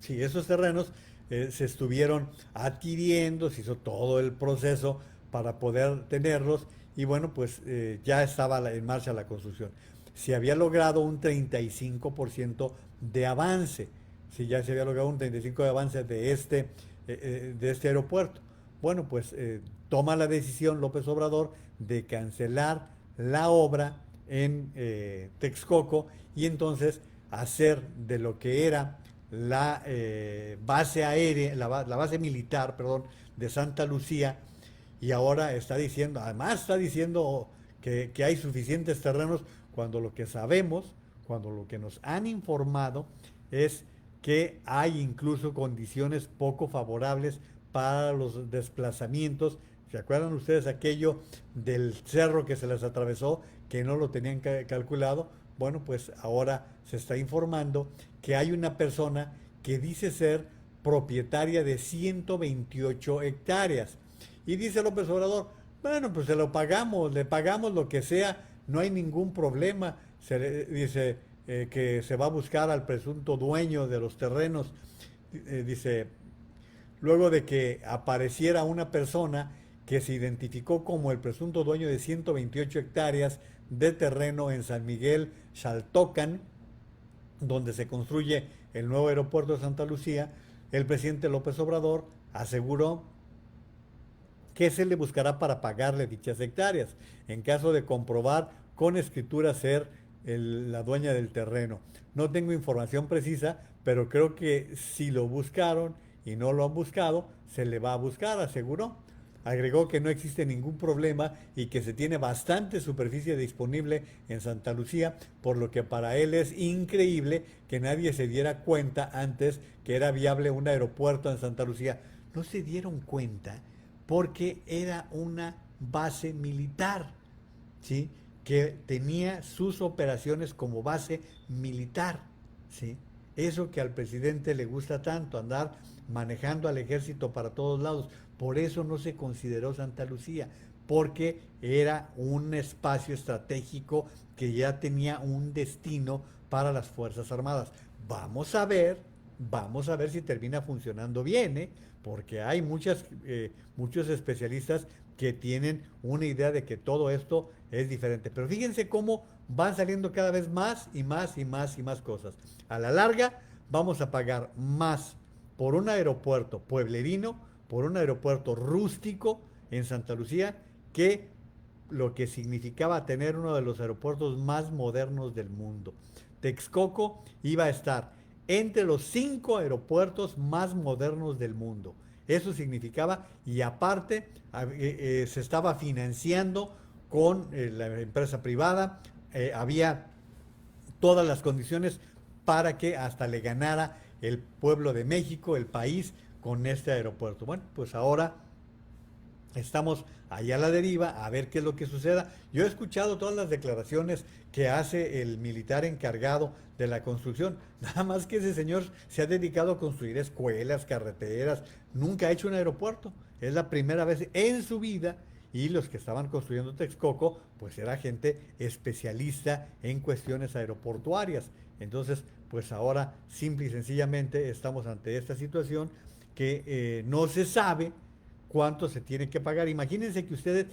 sí, esos terrenos se estuvieron adquiriendo, se hizo todo el proceso para poder tenerlos, y bueno, pues ya estaba en marcha la construcción. Se había logrado un 35% de avance, sí, ya se había logrado un 35% de avance de este aeropuerto. Bueno, pues toma la decisión López Obrador de cancelar la obra en Texcoco, y entonces hacer de lo que era la base aérea, la base militar, perdón, de Santa Lucía. Y ahora está diciendo, además está diciendo que hay suficientes terrenos, cuando lo que sabemos, cuando lo que nos han informado es que hay incluso condiciones poco favorables para los desplazamientos. ¿Se acuerdan ustedes aquello del cerro que se les atravesó, que no lo tenían calculado? Bueno, pues ahora se está informando que hay una persona que dice ser propietaria de 128 hectáreas. Y dice López Obrador, bueno, pues se lo pagamos, le pagamos lo que sea, no hay ningún problema. Dice que se va a buscar al presunto dueño de los terrenos. Dice, luego de que apareciera una persona que se identificó como el presunto dueño de 128 hectáreas de terreno en San Miguel Xaltocan, donde se construye el nuevo aeropuerto de Santa Lucía, el presidente López Obrador aseguró que se le buscará para pagarle dichas hectáreas, en caso de comprobar con escritura ser la dueña del terreno. No tengo información precisa, pero creo que si lo buscaron y no lo han buscado, se le va a buscar, aseguró. Agregó que no existe ningún problema y que se tiene bastante superficie disponible en Santa Lucía, por lo que para él es increíble que nadie se diera cuenta antes que era viable un aeropuerto en Santa Lucía. No se dieron cuenta porque era una base militar. ¿sí? Que tenía sus operaciones como base militar, ¿sí? Eso que al presidente le gusta tanto, andar manejando al ejército para todos lados. Por eso no se consideró Santa Lucía, porque era un espacio estratégico que ya tenía un destino para las Fuerzas Armadas. Vamos a ver si termina funcionando bien, ¿eh? Porque hay muchos especialistas que tienen una idea de que todo esto es diferente. Pero fíjense cómo van saliendo cada vez más y más y más y más cosas. A la larga vamos a pagar más por un aeropuerto pueblerino, por un aeropuerto rústico en Santa Lucía, que lo que significaba tener uno de los aeropuertos más modernos del mundo. Texcoco iba a estar entre los 5 aeropuertos más modernos del mundo. Eso significaba, y aparte se estaba financiando con la empresa privada, había todas las condiciones para que hasta le ganara el pueblo de México, el país, con este aeropuerto. Bueno, pues ahora estamos allá a la deriva a ver qué es lo que suceda. Yo he escuchado todas las declaraciones que hace el militar encargado de la construcción. Nada más que ese señor se ha dedicado a construir escuelas, carreteras, nunca ha hecho un aeropuerto. Es la primera vez en su vida, y los que estaban construyendo Texcoco, pues era gente especialista en cuestiones aeroportuarias. Entonces, pues ahora simple y sencillamente estamos ante esta situación que no se sabe cuánto se tiene que pagar. Imagínense que ustedes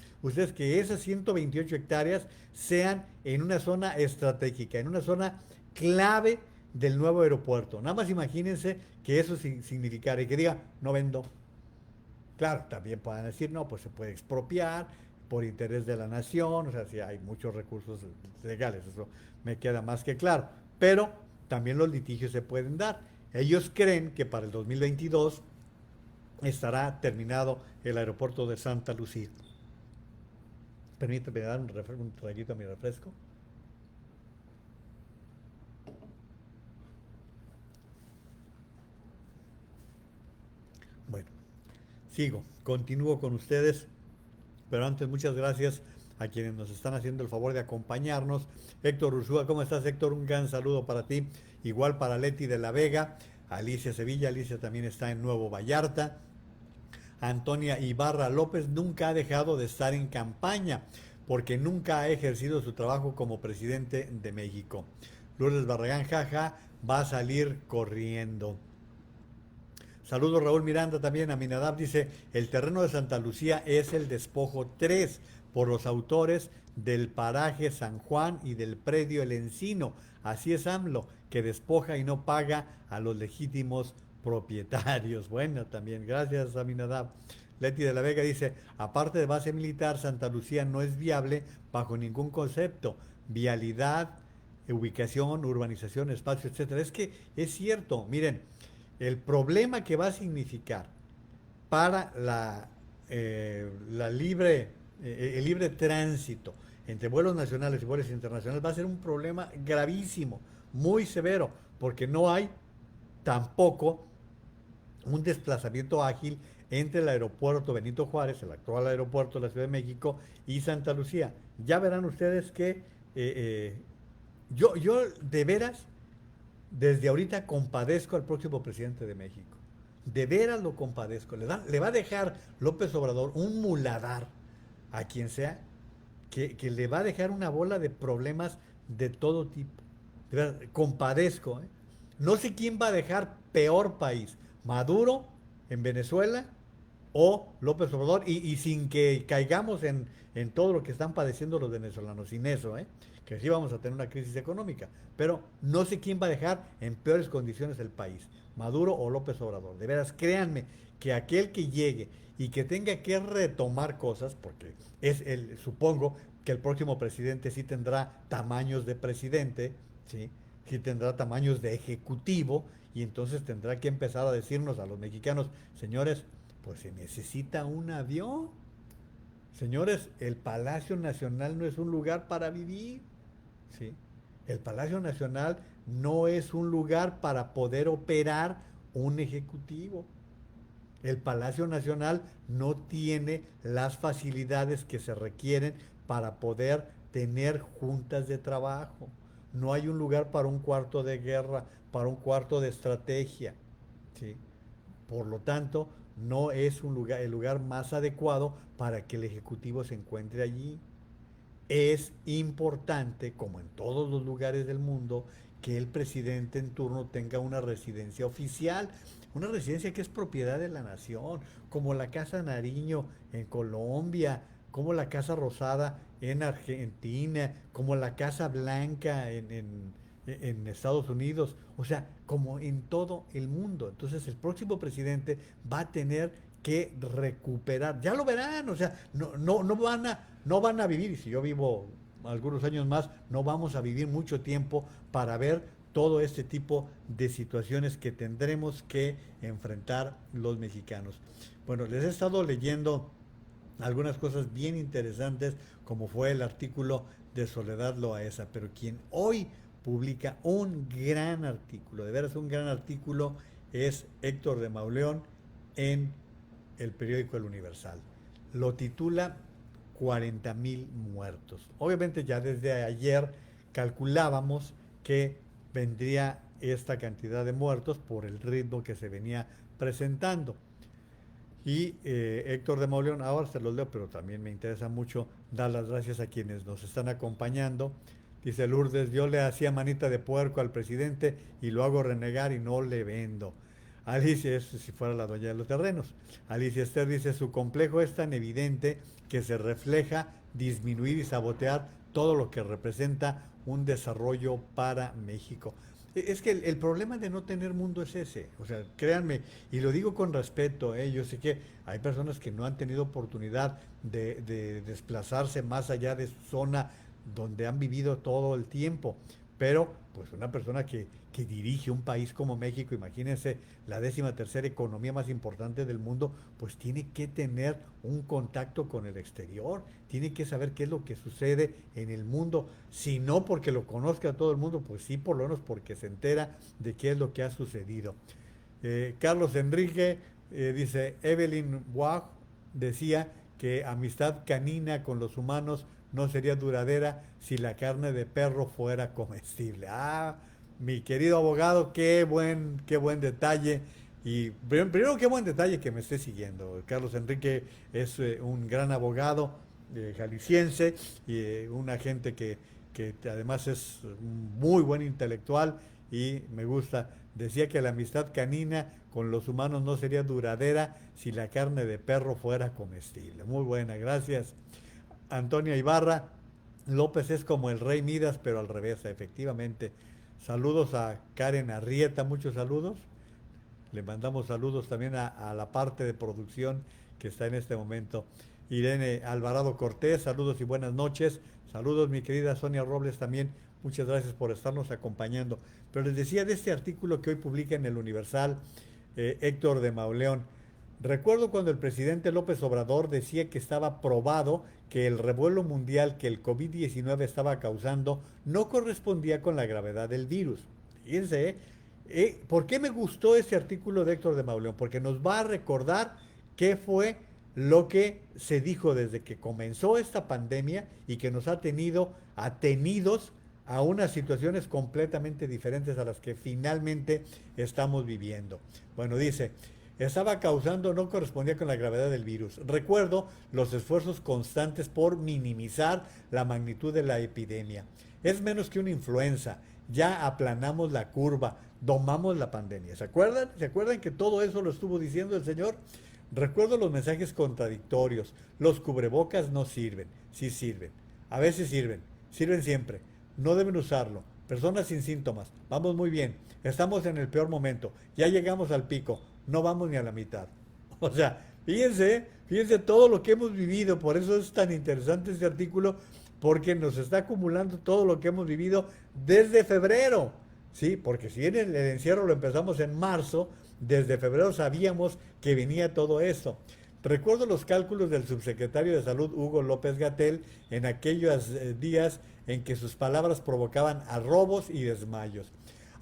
que esas 128 hectáreas sean en una zona estratégica, en una zona clave del nuevo aeropuerto. Nada más imagínense que eso significara y que diga, no vendo. Claro, también puedan decir, no, pues se puede expropiar por interés de la nación, o sea, si hay muchos recursos legales, eso me queda más que claro. Pero también los litigios se pueden dar. Ellos creen que para el 2022 estará terminado el aeropuerto de Santa Lucía. Permítame dar un traguito a mi refresco. Bueno, continúo con ustedes, pero antes muchas gracias a quienes nos están haciendo el favor de acompañarnos. Héctor Ursúa, ¿cómo estás, Héctor? Un gran saludo para ti, igual para Leti de la Vega, Alicia Sevilla, Alicia también está en Nuevo Vallarta. Antonia Ibarra López nunca ha dejado de estar en campaña porque nunca ha ejercido su trabajo como presidente de México. Lourdes Barragán, jaja, va a salir corriendo. Saludos Raúl Miranda también. Aminadab dice, el terreno de Santa Lucía es el despojo 3 por los autores del paraje San Juan y del predio El Encino. Así es AMLO, que despoja y no paga a los legítimos propietarios. Bueno, también, gracias Aminadab. Leti de la Vega dice, aparte de base militar, Santa Lucía no es viable bajo ningún concepto. Vialidad, ubicación, urbanización, espacio, etcétera. Es que es cierto, miren, el problema que va a significar para el libre tránsito entre vuelos nacionales y vuelos internacionales va a ser un problema gravísimo, muy severo, porque no hay tampoco un desplazamiento ágil entre el aeropuerto Benito Juárez, el actual aeropuerto de la Ciudad de México, y Santa Lucía. Ya verán ustedes que yo de veras desde ahorita compadezco al próximo presidente de México. De veras lo compadezco. Le va a dejar López Obrador un muladar a quien sea que le va a dejar una bola de problemas de todo tipo. De veras, compadezco. ¿Eh? No sé quién va a dejar peor país. Maduro en Venezuela o López Obrador y sin que caigamos en todo lo que están padeciendo los venezolanos, sin eso, que sí vamos a tener una crisis económica, pero no sé quién va a dejar en peores condiciones el país, Maduro o López Obrador. De veras, créanme que aquel que llegue y que tenga que retomar cosas, porque supongo que el próximo presidente sí tendrá tamaños de presidente, ¿sí? Sí tendrá tamaños de ejecutivo, y entonces tendrá que empezar a decirnos a los mexicanos, señores, pues se necesita un avión. Señores, el Palacio Nacional no es un lugar para vivir. ¿Sí? El Palacio Nacional no es un lugar para poder operar un ejecutivo. El Palacio Nacional no tiene las facilidades que se requieren para poder tener juntas de trabajo. No hay un lugar para un cuarto de guerra, para un cuarto de estrategia. ¿Sí? Por lo tanto, no es un lugar, el lugar más adecuado para que el Ejecutivo se encuentre allí. Es importante, como en todos los lugares del mundo, que el presidente en turno tenga una residencia oficial, una residencia que es propiedad de la nación, como la Casa Nariño en Colombia, como la Casa Rosada en Argentina, como la Casa Blanca en Estados Unidos, o sea, como en todo el mundo. Entonces el próximo presidente va a tener que recuperar, ya lo verán, o sea, no van a vivir, y si yo vivo algunos años más, no vamos a vivir mucho tiempo para ver todo este tipo de situaciones que tendremos que enfrentar los mexicanos. Bueno, les he estado leyendo algunas cosas bien interesantes, como fue el artículo de Soledad Loaesa, pero quien hoy publica un gran artículo, de veras un gran artículo, es Héctor de Mauleón en el periódico El Universal. Lo titula 40,000 muertos. Obviamente ya desde ayer calculábamos que vendría esta cantidad de muertos por el ritmo que se venía presentando. Y Héctor de Mauleón, ahora se los leo, pero también me interesa mucho dar las gracias a quienes nos están acompañando. Dice Lourdes, yo le hacía manita de puerco al presidente y lo hago renegar y no le vendo. Alicia, es si fuera la dueña de los terrenos. Alicia Esther dice, su complejo es tan evidente que se refleja disminuir y sabotear todo lo que representa un desarrollo para México. Es que el problema de no tener mundo es ese, o sea, créanme, y lo digo con respeto, yo sé que hay personas que no han tenido oportunidad de desplazarse más allá de su zona donde han vivido todo el tiempo, pero pues una persona que dirige un país como México, imagínense, la 13ª economía más importante del mundo, pues tiene que tener un contacto con el exterior, tiene que saber qué es lo que sucede en el mundo, si no porque lo conozca todo el mundo, pues sí por lo menos porque se entera de qué es lo que ha sucedido. Carlos Enrique dice, Evelyn Waugh decía que amistad canina con los humanos no sería duradera si la carne de perro fuera comestible. Ah, mi querido abogado, qué buen detalle. Y primero, qué buen detalle que me esté siguiendo. Carlos Enrique es un gran abogado jalisciense y una gente que además es un muy buen intelectual y me gusta. Decía que la amistad canina con los humanos no sería duradera si la carne de perro fuera comestible. Muy buena, gracias. Antonia Ibarra, López es como el rey Midas, pero al revés, efectivamente. Saludos a Karen Arrieta, muchos saludos. Le mandamos saludos también a la parte de producción que está en este momento. Irene Alvarado Cortés, saludos y buenas noches. Saludos mi querida Sonia Robles también. Muchas gracias por estarnos acompañando. Pero les decía de este artículo que hoy publica en el Universal Héctor de Mauleón. Recuerdo cuando el presidente López Obrador decía que estaba probado que el revuelo mundial que el COVID-19 estaba causando no correspondía con la gravedad del virus. Fíjense, ¿por qué me gustó ese artículo de Héctor de Mauleón? Porque nos va a recordar qué fue lo que se dijo desde que comenzó esta pandemia y que nos ha tenido atenidos a unas situaciones completamente diferentes a las que finalmente estamos viviendo. Bueno, dice, estaba causando, no correspondía con la gravedad del virus. Recuerdo los esfuerzos constantes por minimizar la magnitud de la epidemia. Es menos que una influenza. Ya aplanamos la curva, domamos la pandemia. ¿Se acuerdan? ¿Se acuerdan que todo eso lo estuvo diciendo el señor? Recuerdo los mensajes contradictorios. Los cubrebocas no sirven. Sí sirven. A veces sirven. Sirven siempre. No deben usarlo. Personas sin síntomas. Vamos muy bien. Estamos en el peor momento. Ya llegamos al pico. No vamos ni a la mitad. O sea, fíjense todo lo que hemos vivido. Por eso es tan interesante este artículo, porque nos está acumulando todo lo que hemos vivido desde febrero. Sí, porque si bien el encierro lo empezamos en marzo, desde febrero sabíamos que venía todo eso. Recuerdo los cálculos del subsecretario de Salud Hugo López Gatell en aquellos días en que sus palabras provocaban arrobos y desmayos.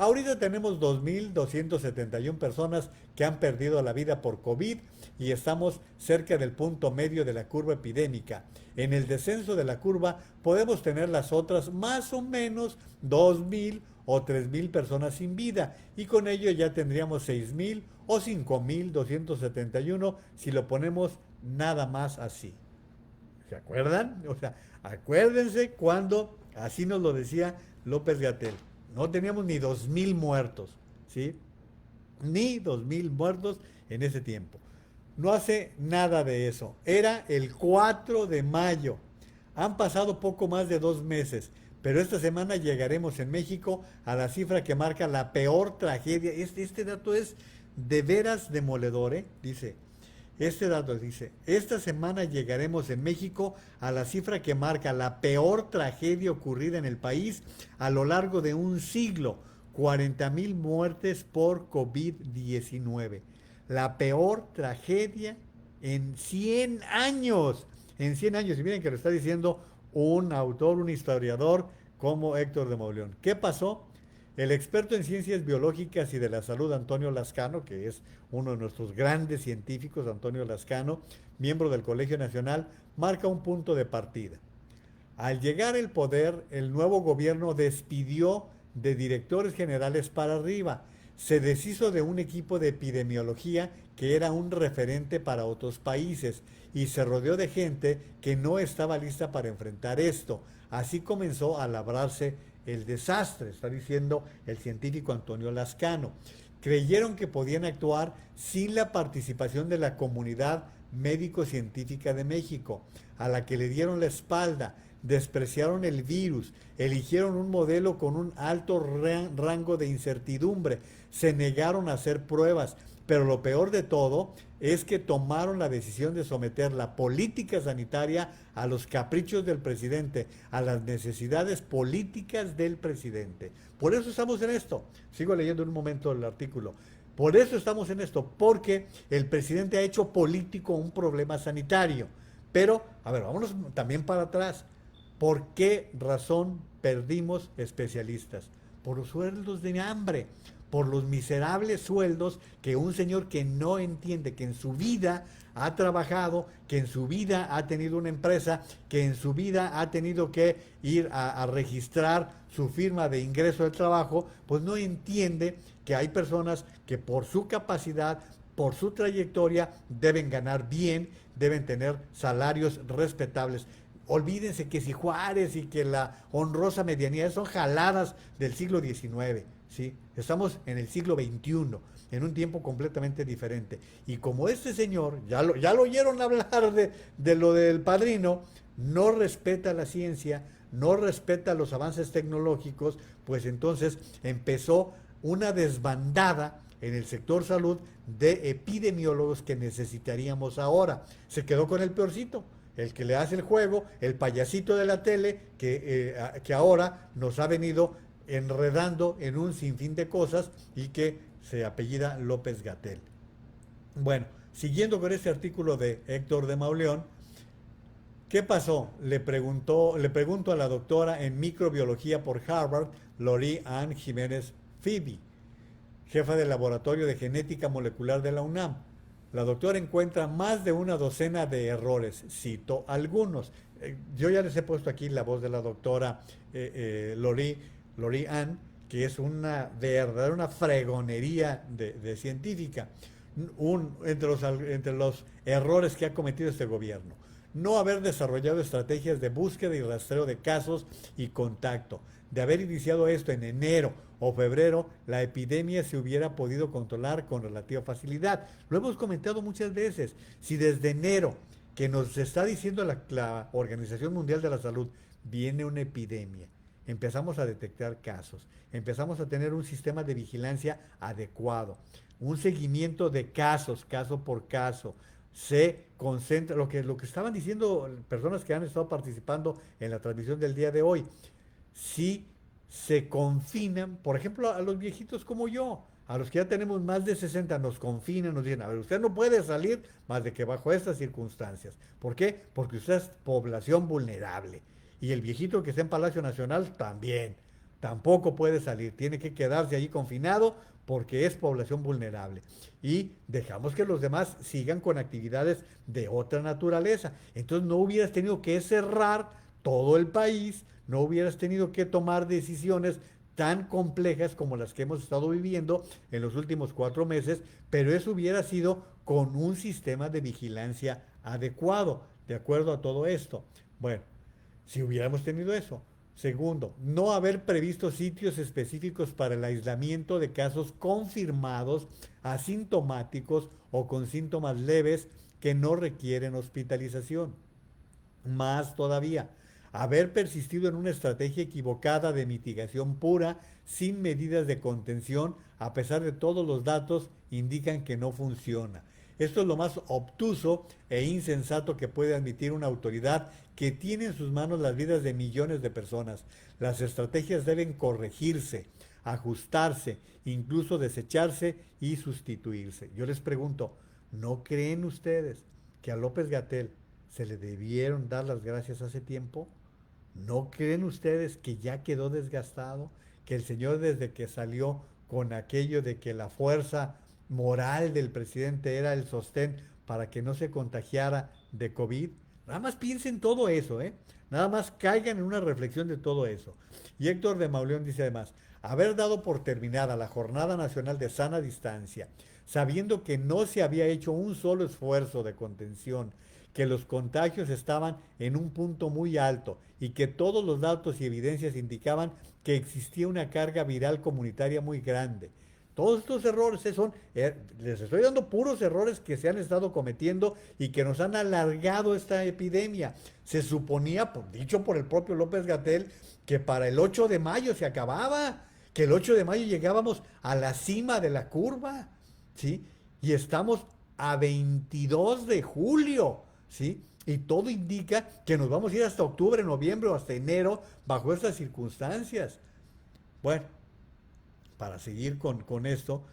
Ahorita tenemos 2.271 personas que han perdido la vida por COVID y estamos cerca del punto medio de la curva epidémica. En el descenso de la curva podemos tener las otras más o menos 2.000 o 3.000 personas sin vida y con ello ya tendríamos 6.000 o 5.271 si lo ponemos nada más así. ¿Se acuerdan? O sea, acuérdense cuando así nos lo decía López-Gatell. No teníamos ni 2.000 muertos, ¿sí? Ni 2.000 muertos en ese tiempo. No hace nada de eso. Era el 4 de mayo. Han pasado poco más de 2 meses, pero esta semana llegaremos en México a la cifra que marca la peor tragedia. Este dato es de veras demoledor, ¿eh? Este dato dice, esta semana llegaremos en México a la cifra que marca la peor tragedia ocurrida en el país a lo largo de un siglo, 40.000 muertes por COVID-19. La peor tragedia en 100 años. En 100 años, y miren que lo está diciendo un autor, un historiador como Héctor de Mauleón. ¿Qué pasó? El experto en ciencias biológicas y de la salud, Antonio Lascano, que es uno de nuestros grandes científicos, Antonio Lascano, miembro del Colegio Nacional, marca un punto de partida. Al llegar al poder, el nuevo gobierno despidió de directores generales para arriba. Se deshizo de un equipo de epidemiología que era un referente para otros países y se rodeó de gente que no estaba lista para enfrentar esto. Así comenzó a labrarse el desastre, está diciendo el científico Antonio Lascano. Creyeron que podían actuar sin la participación de la comunidad médico-científica de México, a la que le dieron la espalda, despreciaron el virus, eligieron un modelo con un alto rango de incertidumbre, se negaron a hacer pruebas, pero lo peor de todo es que tomaron la decisión de someter la política sanitaria a los caprichos del presidente, a las necesidades políticas del presidente. Por eso estamos en esto. Sigo leyendo en un momento el artículo. Por eso estamos en esto, porque el presidente ha hecho político un problema sanitario. Pero, a ver, vámonos también para atrás. ¿Por qué razón perdimos especialistas? Por los sueldos de hambre, por los miserables sueldos que un señor que no entiende, que en su vida ha trabajado, que en su vida ha tenido una empresa, que en su vida ha tenido que ir a registrar su firma de ingreso de trabajo, pues no entiende que hay personas que por su capacidad, por su trayectoria, deben ganar bien, deben tener salarios respetables. Olvídense que si Juárez y que la honrosa medianía son jaladas del siglo XIX, ¿sí? Estamos en el siglo XXI, en un tiempo completamente diferente. Y como este señor, ya lo oyeron hablar de lo del Padrino, no respeta la ciencia, no respeta los avances tecnológicos, pues entonces empezó una desbandada en el sector salud de epidemiólogos que necesitaríamos ahora. Se quedó con el peorcito, el que le hace el juego, el payasito de la tele, que ahora nos ha venido enredando en un sinfín de cosas y que se apellida López-Gatell. Bueno, siguiendo con este artículo de Héctor de Mauleón, ¿qué pasó? Le pregunto a la doctora en microbiología por Harvard, Lori Ann Jiménez Phoebe, jefa del laboratorio de genética molecular de la UNAM. La doctora encuentra más de una docena de errores. Cito algunos. Yo ya les he puesto aquí la voz de la doctora Lori Ann, que es una verdadera una fregonería de científica. Entre los errores que ha cometido este gobierno: no haber desarrollado estrategias de búsqueda y rastreo de casos y contacto. De haber iniciado esto en enero o febrero, la epidemia se hubiera podido controlar con relativa facilidad. Lo hemos comentado muchas veces. Si desde enero, que nos está diciendo la Organización Mundial de la Salud, viene una epidemia, empezamos a detectar casos, empezamos a tener un sistema de vigilancia adecuado, un seguimiento de casos, caso por caso, se concentra, lo que estaban diciendo personas que han estado participando en la transmisión del día de hoy, si se confinan, por ejemplo, a los viejitos como yo, a los que ya tenemos más de 60, nos confinan, nos dicen, a ver, usted no puede salir más de que bajo estas circunstancias. ¿Por qué? Porque usted es población vulnerable. Y el viejito que está en Palacio Nacional también. tampoco puede salir, tiene que quedarse allí confinado porque es población vulnerable. Y dejamos que los demás sigan con actividades de otra naturaleza. Entonces no hubieras tenido que cerrar todo el país, no hubieras tenido que tomar decisiones tan complejas como las que hemos estado viviendo en los últimos 4 meses, pero eso hubiera sido con un sistema de vigilancia adecuado, de acuerdo a todo esto. Bueno, si hubiéramos tenido eso. Segundo, no haber previsto sitios específicos para el aislamiento de casos confirmados, asintomáticos o con síntomas leves que no requieren hospitalización. Más todavía, haber persistido en una estrategia equivocada de mitigación pura, sin medidas de contención, a pesar de todos los datos indican que no funciona. Esto es lo más obtuso e insensato que puede admitir una autoridad que tiene en sus manos las vidas de millones de personas. Las estrategias deben corregirse, ajustarse, incluso desecharse y sustituirse. Yo les pregunto, ¿no creen ustedes que a López Gatell se le debieron dar las gracias hace tiempo? ¿No creen ustedes que ya quedó desgastado? Que el señor desde que salió con aquello de que la fuerza moral del presidente era el sostén para que no se contagiara de COVID. Nada más piensen todo eso, ¿eh? Nada más caigan en una reflexión de todo eso. Y Héctor de Mauleón dice además, haber dado por terminada la Jornada Nacional de Sana Distancia, sabiendo que no se había hecho un solo esfuerzo de contención, que los contagios estaban en un punto muy alto y que todos los datos y evidencias indicaban que existía una carga viral comunitaria muy grande. Todos estos errores les estoy dando puros errores que se han estado cometiendo y que nos han alargado esta epidemia. Se suponía, dicho por el propio López Gatell, que para el 8 de mayo se acababa, que el 8 de mayo llegábamos a la cima de la curva, ¿sí? Y estamos a 22 de julio, ¿sí? Y todo indica que nos vamos a ir hasta octubre, noviembre o hasta enero bajo estas circunstancias. Bueno, para seguir con esto,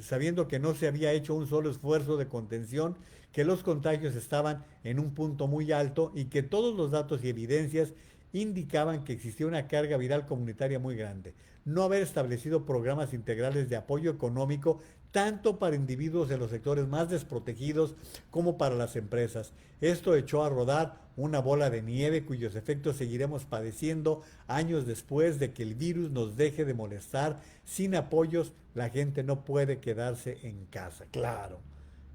sabiendo que no se había hecho un solo esfuerzo de contención, que los contagios estaban en un punto muy alto y que todos los datos y evidencias indicaban que existía una carga viral comunitaria muy grande. No haber establecido programas integrales de apoyo económico tanto para individuos de los sectores más desprotegidos como para las empresas. Esto echó a rodar una bola de nieve cuyos efectos seguiremos padeciendo años después de que el virus nos deje de molestar. Sin apoyos, la gente no puede quedarse en casa. Claro.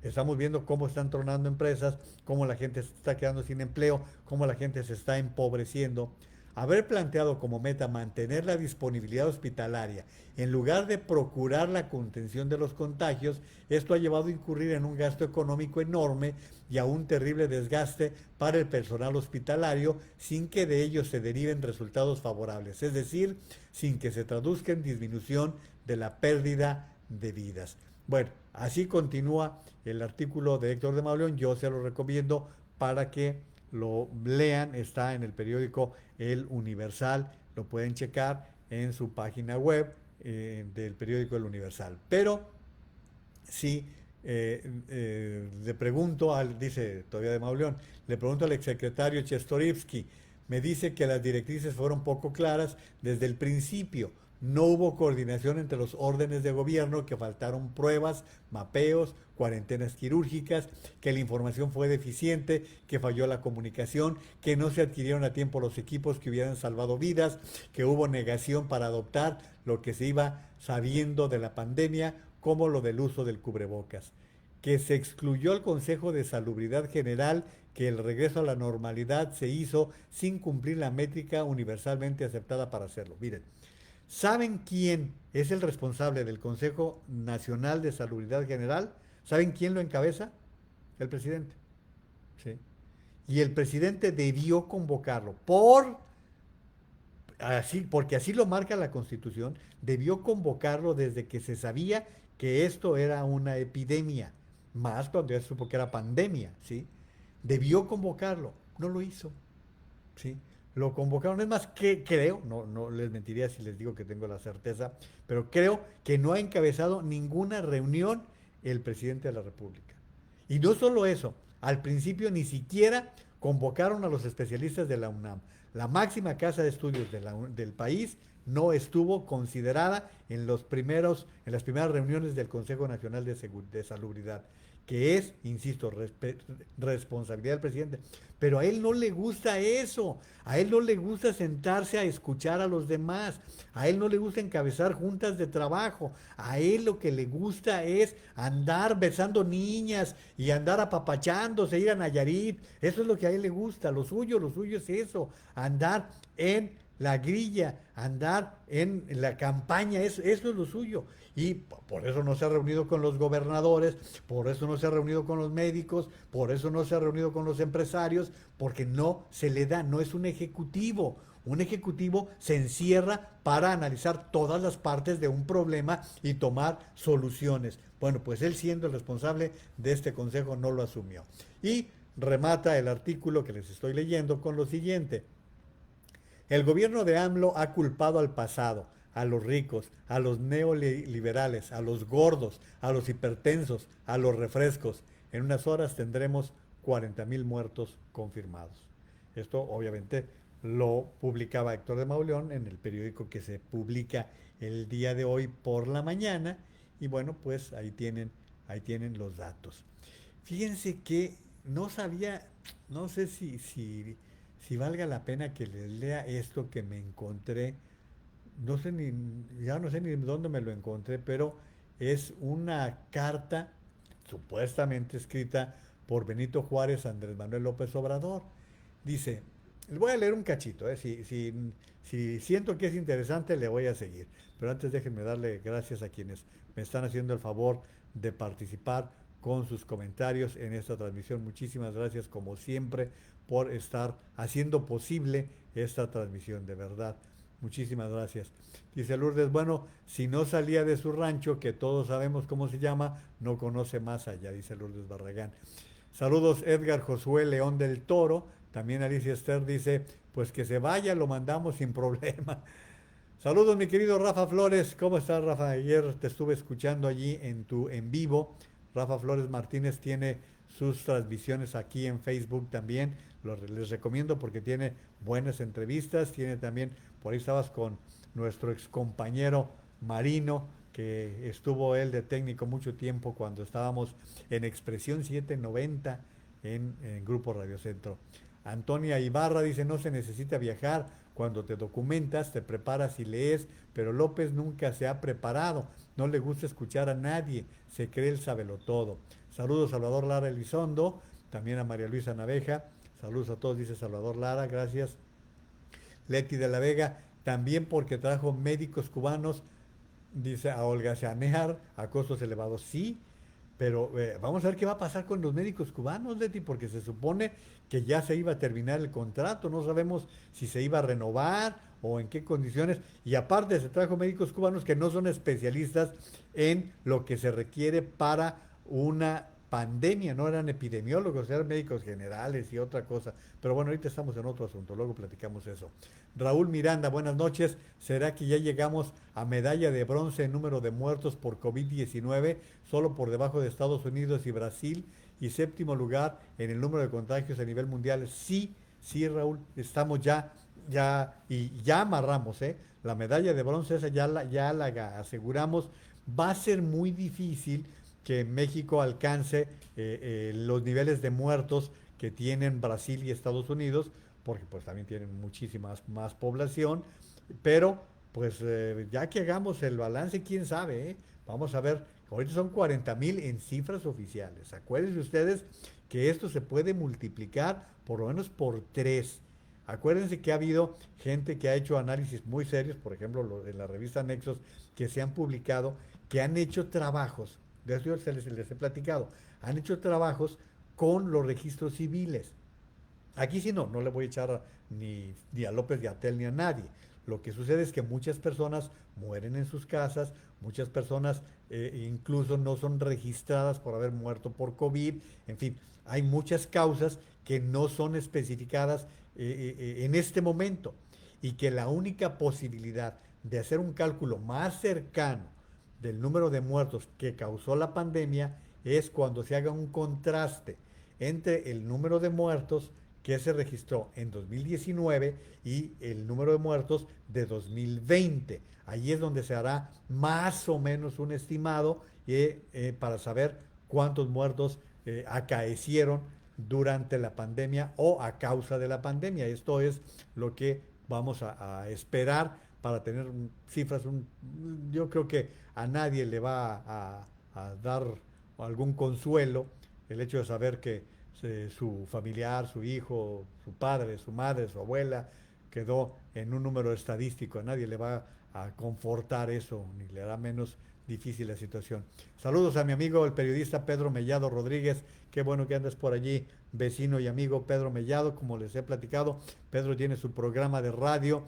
Estamos viendo cómo están tronando empresas, cómo la gente se está quedando sin empleo, cómo la gente se está empobreciendo. Haber planteado como meta mantener la disponibilidad hospitalaria en lugar de procurar la contención de los contagios, esto ha llevado a incurrir en un gasto económico enorme y a un terrible desgaste para el personal hospitalario sin que de ello se deriven resultados favorables, es decir, sin que se traduzca en disminución de la pérdida de vidas. Bueno, así continúa el artículo de Héctor de Mauleón, yo se lo recomiendo para que lo lean, está en el periódico El Universal, lo pueden checar en su página web del periódico El Universal. Pero sí, le pregunto dice todavía de Mauleón, le pregunto al exsecretario Czestorivsky, me dice que las directrices fueron poco claras desde el principio. No hubo coordinación entre los órdenes de gobierno, que faltaron pruebas, mapeos, cuarentenas quirúrgicas, que la información fue deficiente, que falló la comunicación, que no se adquirieron a tiempo los equipos que hubieran salvado vidas, que hubo negación para adoptar lo que se iba sabiendo de la pandemia, como lo del uso del cubrebocas, que se excluyó al Consejo de Salubridad General, que el regreso a la normalidad se hizo sin cumplir la métrica universalmente aceptada para hacerlo. Miren, ¿saben quién es el responsable del Consejo Nacional de Salubridad General? ¿Saben quién lo encabeza? El presidente. ¿Sí? Y el presidente debió convocarlo porque así lo marca la Constitución, debió convocarlo desde que se sabía que esto era una epidemia, más cuando ya se supo que era pandemia, ¿sí? Debió convocarlo, no lo hizo, ¿sí? Lo convocaron, es más, que creo, no les mentiría si les digo que tengo la certeza, pero creo que no ha encabezado ninguna reunión el presidente de la República. Y no solo eso, al principio ni siquiera convocaron a los especialistas de la UNAM, la máxima casa de estudios del país, no estuvo considerada en en las primeras reuniones del Consejo Nacional de Salubridad, que es, insisto, responsabilidad del presidente. Pero a él no le gusta eso, a él no le gusta sentarse a escuchar a los demás, a él no le gusta encabezar juntas de trabajo, a él lo que le gusta es andar besando niñas y andar apapachándose, ir a Nayarit, eso es lo que a él le gusta, lo suyo es eso, andar en la grilla, andar en la campaña, eso es lo suyo. Y por eso no se ha reunido con los gobernadores, por eso no se ha reunido con los médicos, por eso no se ha reunido con los empresarios, porque no se le da, no es un ejecutivo. Un ejecutivo se encierra para analizar todas las partes de un problema y tomar soluciones. Bueno, pues él siendo el responsable de este consejo no lo asumió. Y remata el artículo que les estoy leyendo con lo siguiente. El gobierno de AMLO ha culpado al pasado, a los ricos, a los neoliberales, a los gordos, a los hipertensos, a los refrescos. En unas horas tendremos 40,000 muertos confirmados. Esto obviamente lo publicaba Héctor de Mauleón en el periódico que se publica el día de hoy por la mañana. Y bueno, pues ahí tienen los datos. Fíjense que no sabía, no sé si valga la pena que les lea esto que me encontré. No sé ni, ya no sé ni dónde me lo encontré, pero es una carta supuestamente escrita por Benito Juárez, Andrés Manuel López Obrador. Dice, les voy a leer un cachito, si siento que es interesante le voy a seguir, pero antes déjenme darle gracias a quienes me están haciendo el favor de participar con sus comentarios en esta transmisión. Muchísimas gracias como siempre por estar haciendo posible esta transmisión, de verdad. Muchísimas gracias. Dice Lourdes, bueno, si no salía de su rancho, que todos sabemos cómo se llama, no conoce más allá, dice Lourdes Barragán. Saludos Edgar Josué León del Toro. También Alicia Esther dice, pues que se vaya, lo mandamos sin problema. Saludos mi querido Rafa Flores. ¿Cómo estás, Rafa? Ayer te estuve escuchando allí en vivo. Rafa Flores Martínez tiene sus transmisiones aquí en Facebook también. Les recomiendo porque tiene buenas entrevistas. Tiene también, por ahí estabas con nuestro ex compañero Marino, que estuvo él de técnico mucho tiempo cuando estábamos en Expresión 790 en Grupo Radio Centro. Antonia Ibarra dice, no se necesita viajar, cuando te documentas, te preparas y lees, pero López nunca se ha preparado, no le gusta escuchar a nadie, se cree el sabelotodo. Saludos Salvador Lara Elizondo, también a María Luisa Naveja, saludos a todos, dice Salvador Lara, gracias. Leti de la Vega, también porque trajo médicos cubanos, dice a Olga Sanear, a costos elevados, sí, pero vamos a ver qué va a pasar con los médicos cubanos, Leti, porque se supone que ya se iba a terminar el contrato, no sabemos si se iba a renovar o en qué condiciones, y aparte se trajo médicos cubanos que no son especialistas en lo que se requiere para una pandemia, no eran epidemiólogos, eran médicos generales y otra cosa. Pero bueno, ahorita estamos en otro asunto, luego platicamos eso. Raúl Miranda, buenas noches. ¿Será que ya llegamos a medalla de bronce en número de muertos por COVID-19, solo por debajo de Estados Unidos y Brasil? Y séptimo lugar en el número de contagios a nivel mundial. Sí, sí, Raúl, estamos y ya amarramos, ¿eh? La medalla de bronce esa ya la aseguramos. Va a ser muy difícil que México alcance los niveles de muertos que tienen Brasil y Estados Unidos, porque pues también tienen muchísima más población, pero pues ya que hagamos el balance, quién sabe, ¿eh? Vamos a ver, ahorita son 40,000 en cifras oficiales. Acuérdense ustedes que esto se puede multiplicar por lo menos por 3. Acuérdense que ha habido gente que ha hecho análisis muy serios, por ejemplo, en la revista Nexos, que se han publicado, que han hecho trabajos, de eso les he platicado, han hecho trabajos con los registros civiles. Aquí sí no le voy a echar ni a López Gatell ni a nadie. Lo que sucede es que muchas personas mueren en sus casas, muchas personas incluso no son registradas por haber muerto por COVID, en fin, hay muchas causas que no son especificadas en este momento y que la única posibilidad de hacer un cálculo más cercano del número de muertos que causó la pandemia es cuando se haga un contraste entre el número de muertos que se registró en 2019 y el número de muertos de 2020. Allí es donde se hará más o menos un estimado para saber cuántos muertos acaecieron durante la pandemia o a causa de la pandemia. Esto es lo que vamos a esperar para tener cifras. Yo creo que a nadie le va a dar algún consuelo el hecho de saber que su familiar, su hijo, su padre, su madre, su abuela quedó en un número estadístico. A nadie le va a confortar eso, ni le hará menos difícil la situación. Saludos a mi amigo el periodista Pedro Mellado Rodríguez. Qué bueno que andas por allí, vecino y amigo Pedro Mellado. Como les he platicado, Pedro tiene su programa de radio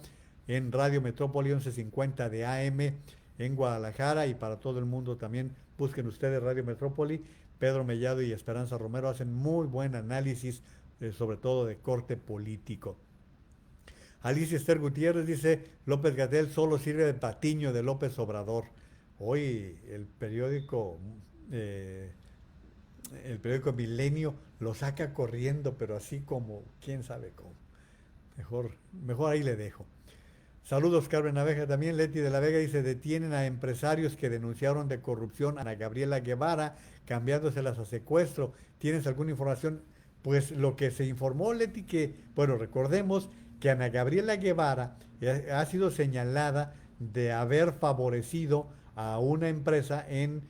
en Radio Metrópoli 1150 de AM en Guadalajara, y para todo el mundo también busquen ustedes Radio Metrópoli. Pedro Mellado y Esperanza Romero hacen muy buen análisis, sobre todo de corte político. Alicia Esther Gutiérrez dice, López Gatell solo sirve de patiño de López Obrador. Hoy eh, el periódico Milenio lo saca corriendo, pero así como, quién sabe cómo. Mejor ahí le dejo. Saludos, Carmen Naveja. También Leti de la Vega dice, detienen a empresarios que denunciaron de corrupción a Ana Gabriela Guevara, cambiándoselas a secuestro. ¿Tienes alguna información? Pues lo que se informó, Leti, bueno, recordemos que Ana Gabriela Guevara ha sido señalada de haber favorecido a una empresa en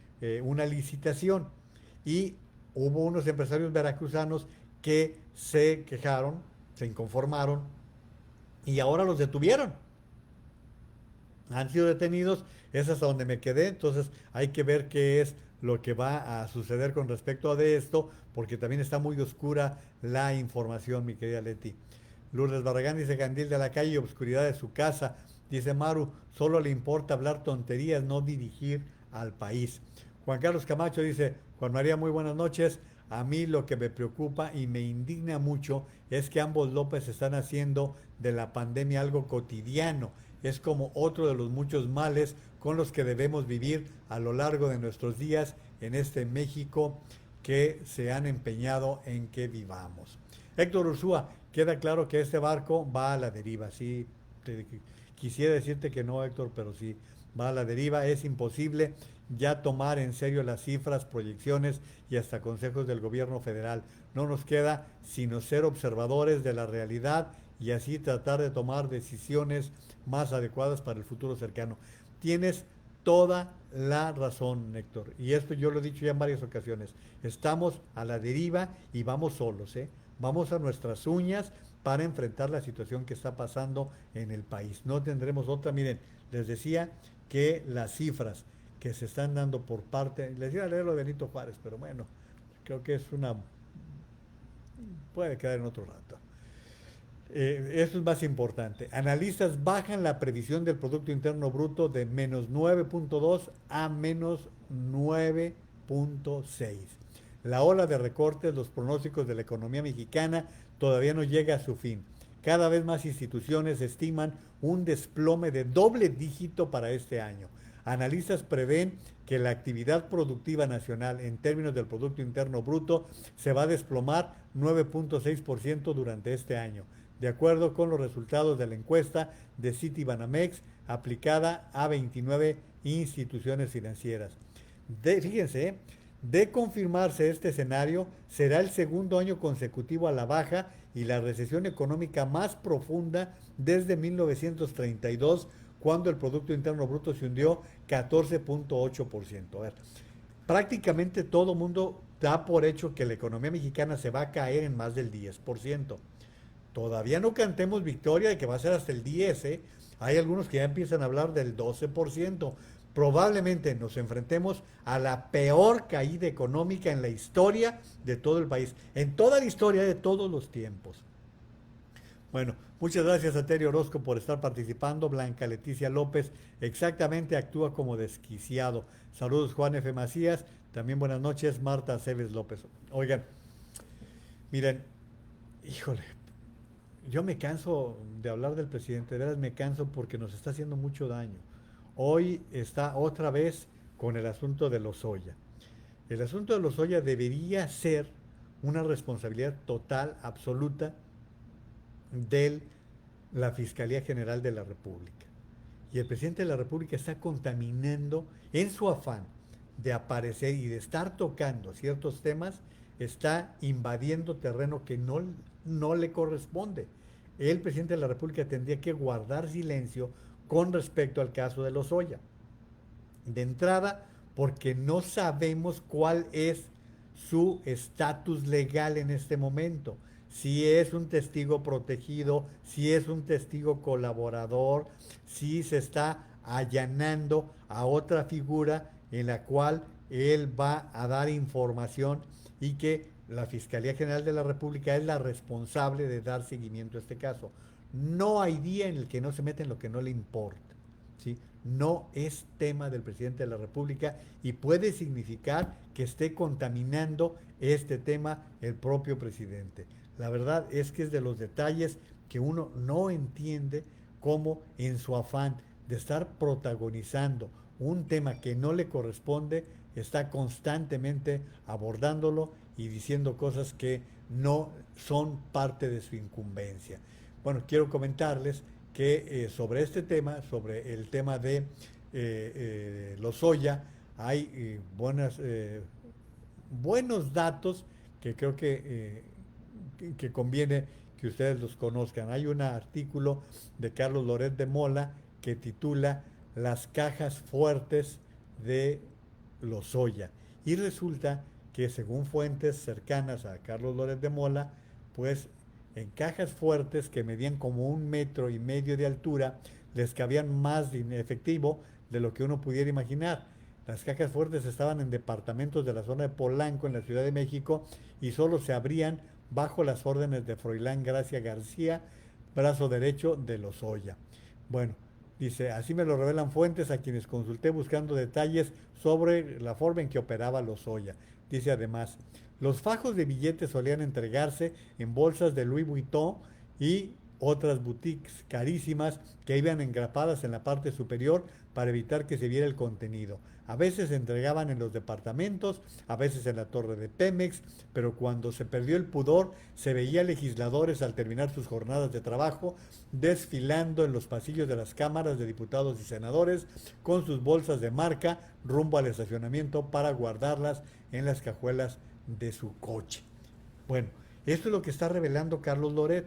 una licitación. Y hubo unos empresarios veracruzanos que se quejaron, se inconformaron y ahora los detuvieron. Han sido detenidos, es hasta donde me quedé. Entonces hay que ver qué es lo que va a suceder con respecto a de esto, porque también está muy oscura la información, mi querida Leti. Lourdes Barragán dice, candil de la calle y obscuridad de su casa. Dice Maru, solo le importa hablar tonterías, no dirigir al país. Juan Carlos Camacho dice, Juan María, muy buenas noches. A mí lo que me preocupa y me indigna mucho es que ambos López están haciendo de la pandemia algo cotidiano. Es como otro de los muchos males con los que debemos vivir a lo largo de nuestros días en este México que se han empeñado en que vivamos. Héctor Ursúa, queda claro que este barco va a la deriva. Sí, quisiera decirte que no, Héctor, pero sí, va a la deriva. Es imposible ya tomar en serio las cifras, proyecciones y hasta consejos del gobierno federal. No nos queda sino ser observadores de la realidad y así tratar de tomar decisiones más adecuadas para el futuro cercano. Tienes toda la razón, Héctor, y esto yo lo he dicho ya en varias ocasiones. Estamos a la deriva y vamos solos, ¿eh? Vamos a nuestras uñas para enfrentar la situación que está pasando en el país. No tendremos otra. Miren, les decía que las cifras que se están dando por parte, les iba a leer lo de Benito Juárez, pero bueno, creo que puede quedar en otro rato. Eso es más importante. Analistas bajan la previsión del Producto Interno Bruto de menos 9.2 a menos 9.6. La ola de recortes, los pronósticos de la economía mexicana todavía no llega a su fin. Cada vez más instituciones estiman un desplome de doble dígito para este año. Analistas prevén que la actividad productiva nacional en términos del Producto Interno Bruto se va a desplomar 9.6% durante este año, de acuerdo con los resultados de la encuesta de Citibanamex aplicada a 29 instituciones financieras. Fíjense, de confirmarse este escenario, será el segundo año consecutivo a la baja y la recesión económica más profunda desde 1932, cuando el Producto Interno Bruto se hundió 14.8%. A ver, prácticamente todo el mundo da por hecho que la economía mexicana se va a caer en más del 10%. Todavía no cantemos victoria de que va a ser hasta el 10%, ¿eh? Hay algunos que ya empiezan a hablar del 12%. Probablemente nos enfrentemos a la peor caída económica en la historia de todo el país, en toda la historia de todos los tiempos. Bueno, muchas gracias a Terio Orozco por estar participando. Blanca Leticia López exactamente actúa como desquiciado. Saludos Juan F. Macías. También buenas noches Marta Aceves López. Oigan, miren, híjole, yo me canso de hablar del presidente, de veras me canso porque nos está haciendo mucho daño. Hoy está otra vez con el asunto de Lozoya. El asunto de Lozoya debería ser una responsabilidad total, absoluta de la Fiscalía General de la República. Y el presidente de la República está contaminando en su afán de aparecer y de estar tocando ciertos temas, está invadiendo terreno que no le corresponde. El presidente de la República tendría que guardar silencio con respecto al caso de Lozoya. De entrada, porque no sabemos cuál es su estatus legal en este momento. Si es un testigo protegido, si es un testigo colaborador, si se está allanando a otra figura en la cual él va a dar información y que la Fiscalía General de la República es la responsable de dar seguimiento a este caso. No hay día en el que no se mete en lo que no le importa. ¿Sí? No es tema del presidente de la República y puede significar que esté contaminando este tema el propio presidente. La verdad es que es de los detalles que uno no entiende cómo en su afán de estar protagonizando un tema que no le corresponde, está constantemente abordándolo y diciendo cosas que no son parte de su incumbencia. Bueno, quiero comentarles que sobre este tema, sobre el tema de Lozoya, hay buenos datos que creo que conviene que ustedes los conozcan. Hay un artículo de Carlos Loret de Mola que titula Las cajas fuertes de Lozoya. Y resulta que según fuentes cercanas a Carlos Loret de Mola, pues en cajas fuertes que medían como 1,5 metros de altura, les cabían más de efectivo de lo que uno pudiera imaginar. Las cajas fuertes estaban en departamentos de la zona de Polanco, en la Ciudad de México, y solo se abrían bajo las órdenes de Froilán Gracia García, brazo derecho de Lozoya. Bueno, dice, así me lo revelan fuentes a quienes consulté buscando detalles sobre la forma en que operaba Lozoya. Dice además, los fajos de billetes solían entregarse en bolsas de Louis Vuitton y otras boutiques carísimas que iban engrapadas en la parte superior para evitar que se viera el contenido. A veces se entregaban en los departamentos, a veces en la torre de Pemex, pero cuando se perdió el pudor, se veía legisladores al terminar sus jornadas de trabajo desfilando en los pasillos de las cámaras de diputados y senadores con sus bolsas de marca rumbo al estacionamiento para guardarlas en las cajuelas de su coche. Bueno, esto es lo que está revelando Carlos Loret,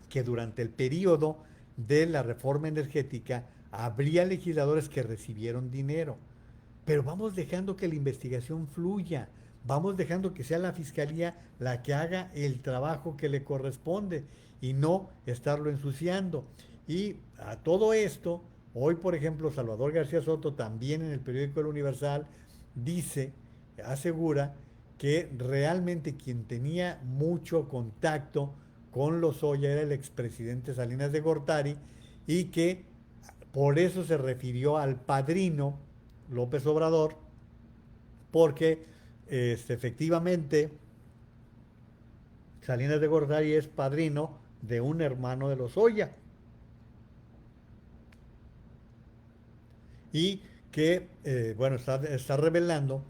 que durante el periodo de la reforma energética habría legisladores que recibieron dinero. Pero vamos dejando que la investigación fluya, vamos dejando que sea la fiscalía la que haga el trabajo que le corresponde y no estarlo ensuciando. Y a todo esto, hoy por ejemplo Salvador García Soto también en el periódico El Universal dice, asegura que realmente quien tenía mucho contacto con Lozoya era el expresidente Salinas de Gortari y que por eso se refirió al padrino López Obrador, porque efectivamente Salinas de Gortari es padrino de un hermano de Lozoya y que, bueno, está revelando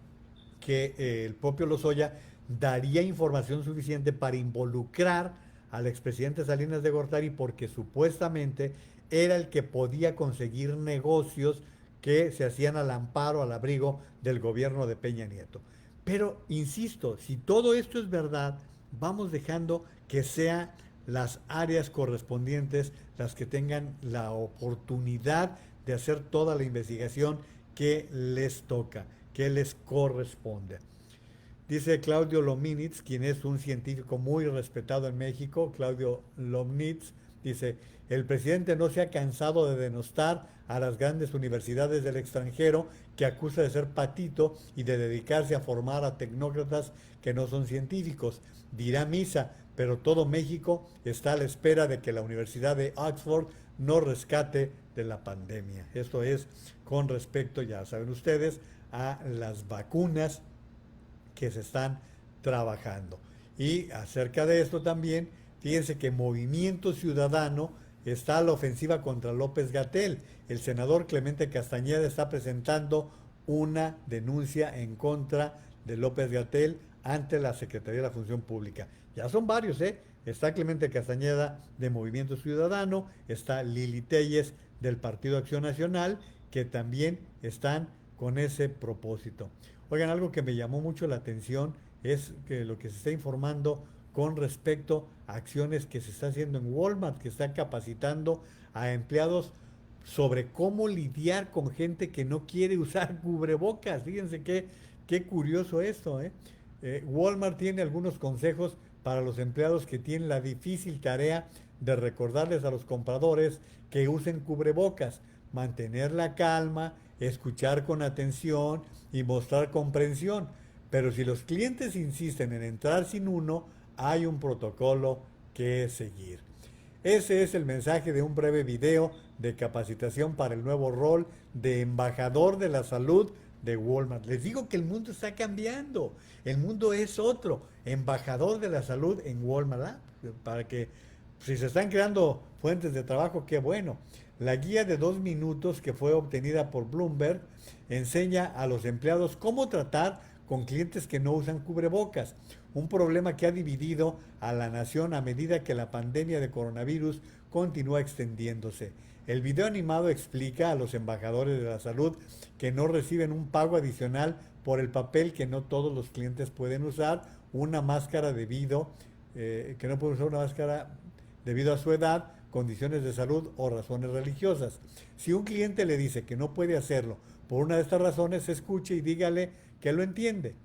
que el propio Lozoya daría información suficiente para involucrar al expresidente Salinas de Gortari porque supuestamente era el que podía conseguir negocios que se hacían al amparo, al abrigo del gobierno de Peña Nieto. Pero, insisto, si todo esto es verdad, vamos dejando que sean las áreas correspondientes las que tengan la oportunidad de hacer toda la investigación que les toca, que les corresponde. Dice Claudio Lomnitz, quien es un científico muy respetado en México, Claudio Lomnitz, dice, el presidente no se ha cansado de denostar a las grandes universidades del extranjero que acusa de ser patito y de dedicarse a formar a tecnócratas que no son científicos. Dirá misa, pero todo México está a la espera de que la Universidad de Oxford no rescate de la pandemia. Esto es con respecto, ya saben ustedes, a las vacunas que se están trabajando. Y acerca de esto también, fíjense que Movimiento Ciudadano está a la ofensiva contra López-Gatell. El senador Clemente Castañeda está presentando una denuncia en contra de López-Gatell ante la Secretaría de la Función Pública. Ya son varios, ¿eh? está Clemente Castañeda de Movimiento Ciudadano, está Lili Telles del Partido Acción Nacional, que también están con ese propósito. Oigan, algo que me llamó mucho la atención es que lo que se está informando con respecto a acciones que se está haciendo en Walmart, que está capacitando a empleados sobre cómo lidiar con gente que no quiere usar cubrebocas. Fíjense qué curioso esto, ¿eh? Walmart tiene algunos consejos para los empleados que tienen la difícil tarea de recordarles a los compradores que usen cubrebocas, mantener la calma, escuchar con atención y mostrar comprensión. Pero si los clientes insisten en entrar sin uno, hay un protocolo que seguir. Ese es el mensaje de un breve video de capacitación para el nuevo rol de embajador de la salud de Walmart. Les digo que el mundo está cambiando. El mundo es otro. Embajador de la salud en Walmart. ¿Verdad? Para que si se están creando fuentes de trabajo, qué bueno. La guía de 2 minutos que fue obtenida por Bloomberg enseña a los empleados cómo tratar con clientes que no usan cubrebocas, un problema que ha dividido a la nación a medida que la pandemia de coronavirus continúa extendiéndose. El video animado explica a los embajadores de la salud que no reciben un pago adicional por el papel que no todos los clientes pueden usar, una máscara que no pueden usar una máscara debido a su edad, condiciones de salud o razones religiosas. Si un cliente le dice que no puede hacerlo por una de estas razones, escuche y dígale que lo entiende.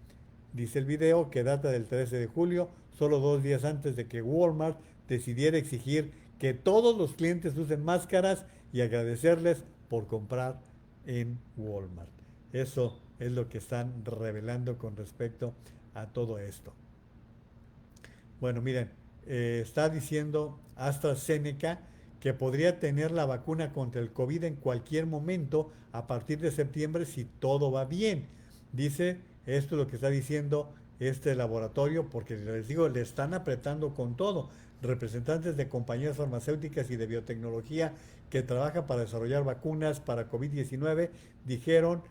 Dice el video, que data del 13 de julio, solo 2 días antes de que Walmart decidiera exigir que todos los clientes usen máscaras y agradecerles por comprar en Walmart. Eso es lo que están revelando con respecto a todo esto. Bueno, miren, está diciendo AstraZeneca que podría tener la vacuna contra el COVID en cualquier momento a partir de septiembre si todo va bien. Dice, esto es lo que está diciendo este laboratorio, porque les digo, le están apretando con todo. Representantes de compañías farmacéuticas y de biotecnología que trabajan para desarrollar vacunas para COVID-19 dijeron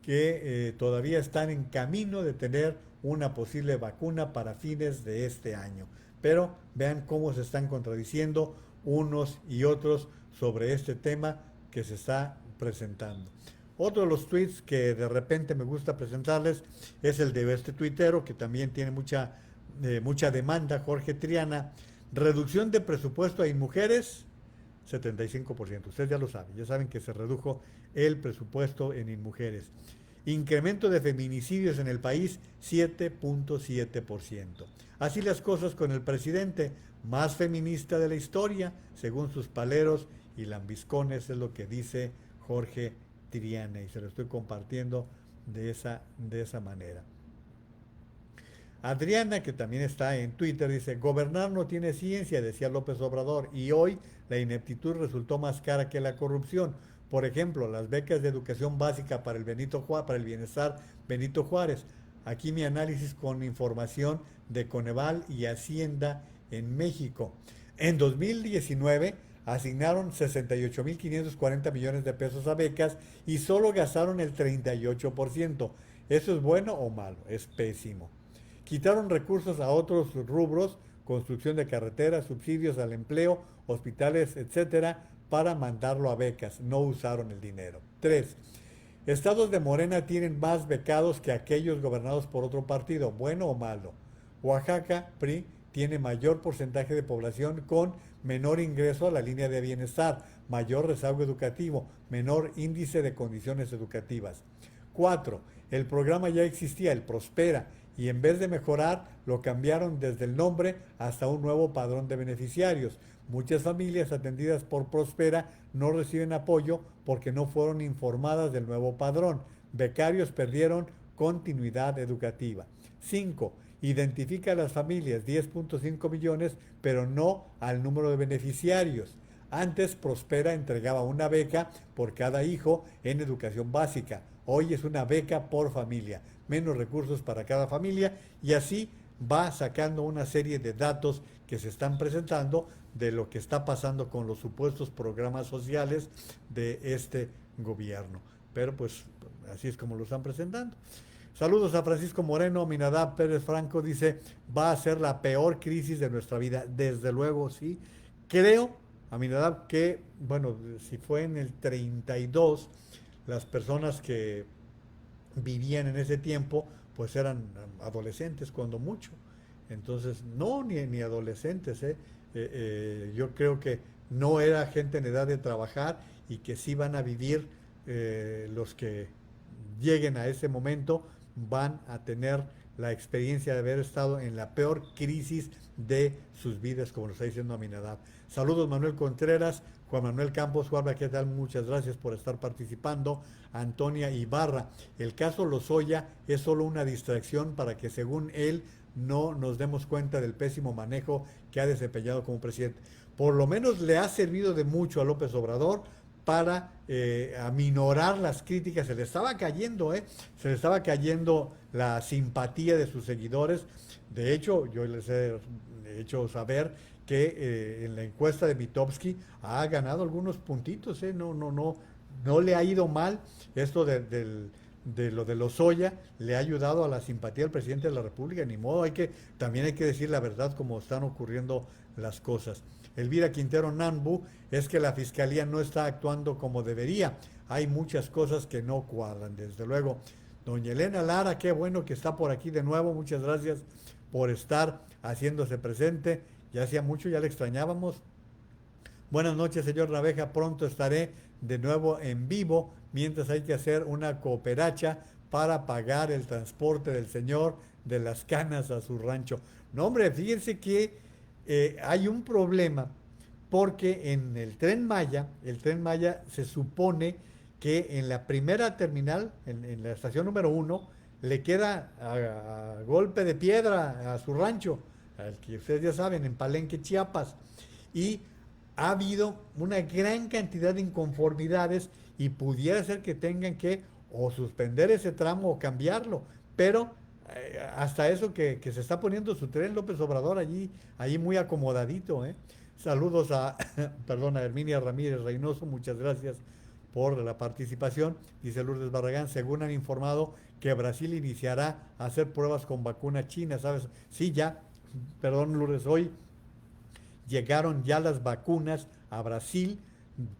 que todavía están en camino de tener una posible vacuna para fines de este año. Pero vean cómo se están contradiciendo unos y otros sobre este tema que se está presentando. Otro de los tweets que de repente me gusta presentarles es el de este tuitero que también tiene mucha demanda, Jorge Triana. Reducción de presupuesto a InMujeres, 75%. Ustedes ya lo saben, ya saben que se redujo el presupuesto en InMujeres. Incremento de feminicidios en el país, 7.7%. Así las cosas con el presidente más feminista de la historia, según sus paleros y lambiscones, es lo que dice Jorge Triana, y se lo estoy compartiendo de esa manera. Adriana, que también está en Twitter, dice, gobernar no tiene ciencia, decía López Obrador, y hoy la ineptitud resultó más cara que la corrupción. Por ejemplo, las becas de educación básica para el bienestar Benito Juárez. Aquí mi análisis con información de Coneval y Hacienda en México. En 2019 asignaron 68.540 millones de pesos a becas y solo gastaron el 38%. ¿Eso es bueno o malo? Es pésimo. Quitaron recursos a otros rubros, construcción de carreteras, subsidios al empleo, hospitales, etcétera, para mandarlo a becas. No usaron el dinero. 3. Estados de Morena tienen más becados que aquellos gobernados por otro partido. ¿Bueno o malo? Oaxaca, PRI, tiene mayor porcentaje de población con menor ingreso a la línea de bienestar, mayor rezago educativo, menor índice de condiciones educativas. 4. El programa ya existía, el Prospera, y en vez de mejorar, lo cambiaron desde el nombre hasta un nuevo padrón de beneficiarios. Muchas familias atendidas por Prospera no reciben apoyo porque no fueron informadas del nuevo padrón. Becarios perdieron continuidad educativa. 5. Identifica a las familias, 10.5 millones, pero no al número de beneficiarios. Antes Prospera entregaba una beca por cada hijo en educación básica. Hoy es una beca por familia, menos recursos para cada familia, y así va sacando una serie de datos que se están presentando de lo que está pasando con los supuestos programas sociales de este gobierno. Pero pues así es como lo están presentando. Saludos a Francisco Moreno. Minadab Pérez Franco dice, va a ser la peor crisis de nuestra vida. Desde luego, sí. Creo, Aminadab, que, bueno, si fue en el 32, las personas que vivían en ese tiempo, pues eran adolescentes, cuando mucho. Entonces, no, ni adolescentes, ¿eh? Yo creo que no era gente en edad de trabajar y que sí van a vivir, los que lleguen a ese momento, van a tener la experiencia de haber estado en la peor crisis de sus vidas, como nos está diciendo Aminadab. Saludos Manuel Contreras, Juan Manuel Campos, Juanma, ¿qué tal? Muchas gracias por estar participando. Antonia Ibarra, el caso Lozoya es solo una distracción para que según él no nos demos cuenta del pésimo manejo que ha desempeñado como presidente. Por lo menos le ha servido de mucho a López Obrador para aminorar las críticas. Se le estaba cayendo, se le estaba cayendo la simpatía de sus seguidores. De hecho, yo les he hecho saber que en la encuesta de Mitofsky ha ganado algunos puntitos, no le ha ido mal. Esto de lo de Lozoya le ha ayudado a la simpatía del presidente de la República. Ni modo, también hay que decir la verdad como están ocurriendo las cosas. Elvira Quintero Nambu, es que la fiscalía no está actuando como debería. Hay muchas cosas que no cuadran, desde luego. Doña Elena Lara, qué bueno que está por aquí de nuevo. Muchas gracias por estar haciéndose presente. Ya hacía mucho, ya le extrañábamos. Buenas noches, señor Naveja. Pronto estaré de nuevo en vivo, mientras hay que hacer una cooperacha para pagar el transporte del señor de Las Canas a su rancho. No, hombre, fíjense que hay un problema, porque en el Tren Maya se supone que en la primera terminal, en la estación número 1, le queda a golpe de piedra a su rancho, al que ustedes ya saben, en Palenque, Chiapas. Y ha habido una gran cantidad de inconformidades y pudiera ser que tengan que o suspender ese tramo o cambiarlo. Pero hasta eso que se está poniendo su tren López Obrador allí muy acomodadito, ¿eh? Saludos a, perdón, a Herminia Ramírez Reynoso, muchas gracias por la participación. Dice Lourdes Barragán, según han informado que Brasil iniciará a hacer pruebas con vacuna china, ¿sabes? Sí, ya, perdón Lourdes, hoy llegaron ya las vacunas a Brasil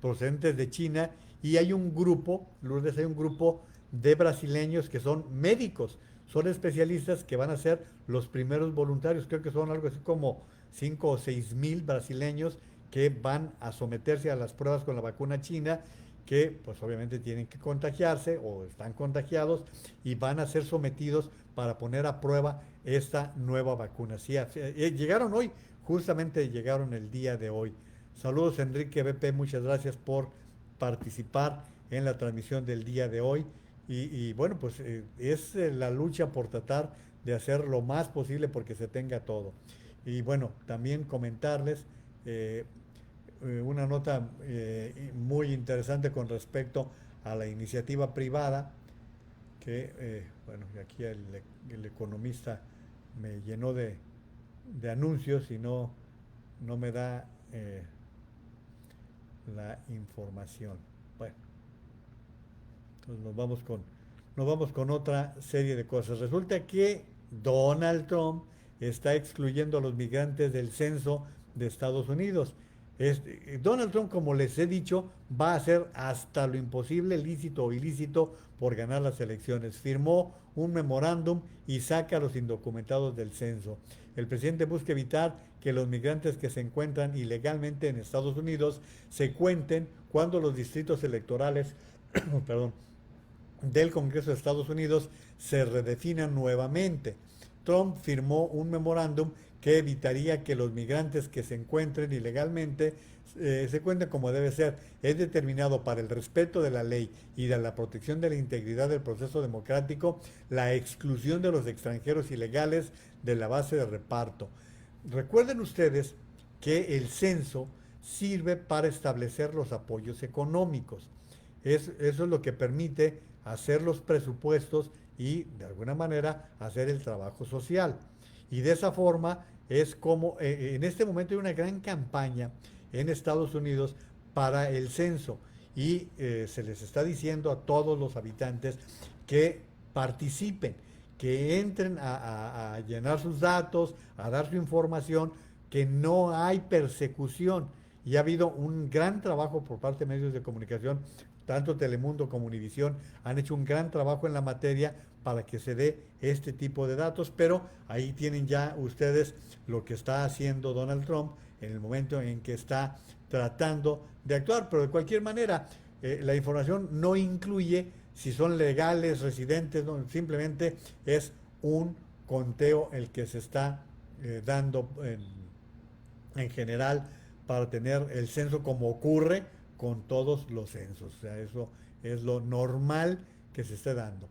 procedentes de China, y hay un grupo, Lourdes, hay un grupo de brasileños que son médicos, son especialistas que van a ser los primeros voluntarios. Creo que son algo así como 5 o 6 mil brasileños que van a someterse a las pruebas con la vacuna china, que pues obviamente tienen que contagiarse o están contagiados y van a ser sometidos para poner a prueba esta nueva vacuna. Sí, llegaron hoy, justamente llegaron el día de hoy. Saludos Enrique BP, muchas gracias por participar en la transmisión del día de hoy. Y bueno, pues es la lucha por tratar de hacer lo más posible porque se tenga todo. Y bueno, también comentarles una nota muy interesante con respecto a la iniciativa privada, que, bueno, aquí el economista me llenó de anuncios y no me da la información. Bueno, entonces nos vamos con otra serie de cosas. Resulta que Donald Trump está excluyendo a los migrantes del censo de Estados Unidos. Donald Trump, como les he dicho, va a hacer hasta lo imposible, lícito o ilícito, por ganar las elecciones. Firmó un memorándum y saca a los indocumentados del censo. El presidente busca evitar que los migrantes que se encuentran ilegalmente en Estados Unidos se cuenten cuando los distritos electorales perdón, del Congreso de Estados Unidos se redefinan nuevamente. Trump firmó un memorándum que evitaría que los migrantes que se encuentren ilegalmente se cuenten como debe ser. Es determinado para el respeto de la ley y de la protección de la integridad del proceso democrático la exclusión de los extranjeros ilegales de la base de reparto. Recuerden ustedes que el censo sirve para establecer los apoyos económicos. Eso es lo que permite hacer los presupuestos y de alguna manera hacer el trabajo social. Y de esa forma es como en este momento hay una gran campaña en Estados Unidos para el censo, y se les está diciendo a todos los habitantes que participen, que entren a llenar sus datos, a dar su información, que no hay persecución. Y ha habido un gran trabajo por parte de medios de comunicación, tanto Telemundo como Univisión han hecho un gran trabajo en la materia para que se dé este tipo de datos, pero ahí tienen ya ustedes lo que está haciendo Donald Trump en el momento en que está tratando de actuar, pero de cualquier manera la información no incluye si son legales, residentes, no, simplemente es un conteo el que se está dando en general para tener el censo como ocurre con todos los censos. O sea, eso es lo normal que se esté dando.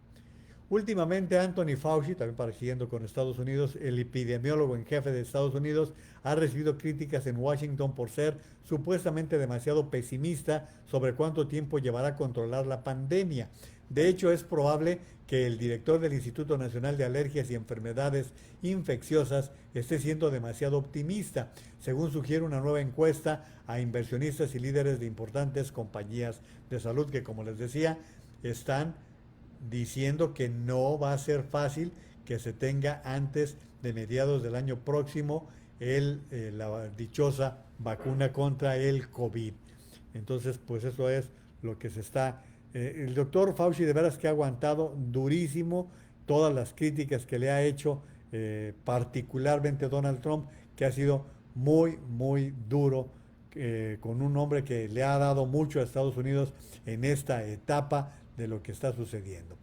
Últimamente Anthony Fauci, también pareciendo con Estados Unidos, el epidemiólogo en jefe de Estados Unidos, ha recibido críticas en Washington por ser supuestamente demasiado pesimista sobre cuánto tiempo llevará a controlar la pandemia. De hecho, es probable que el director del Instituto Nacional de Alergias y Enfermedades Infecciosas esté siendo demasiado optimista, según sugiere una nueva encuesta a inversionistas y líderes de importantes compañías de salud que, como les decía, están diciendo que no va a ser fácil que se tenga antes de mediados del año próximo la dichosa vacuna contra el COVID. Entonces, pues eso es lo que se está... el doctor Fauci de veras que ha aguantado durísimo todas las críticas que le ha hecho, particularmente Donald Trump, que ha sido muy, muy duro con un hombre que le ha dado mucho a Estados Unidos en esta etapa de lo que está sucediendo.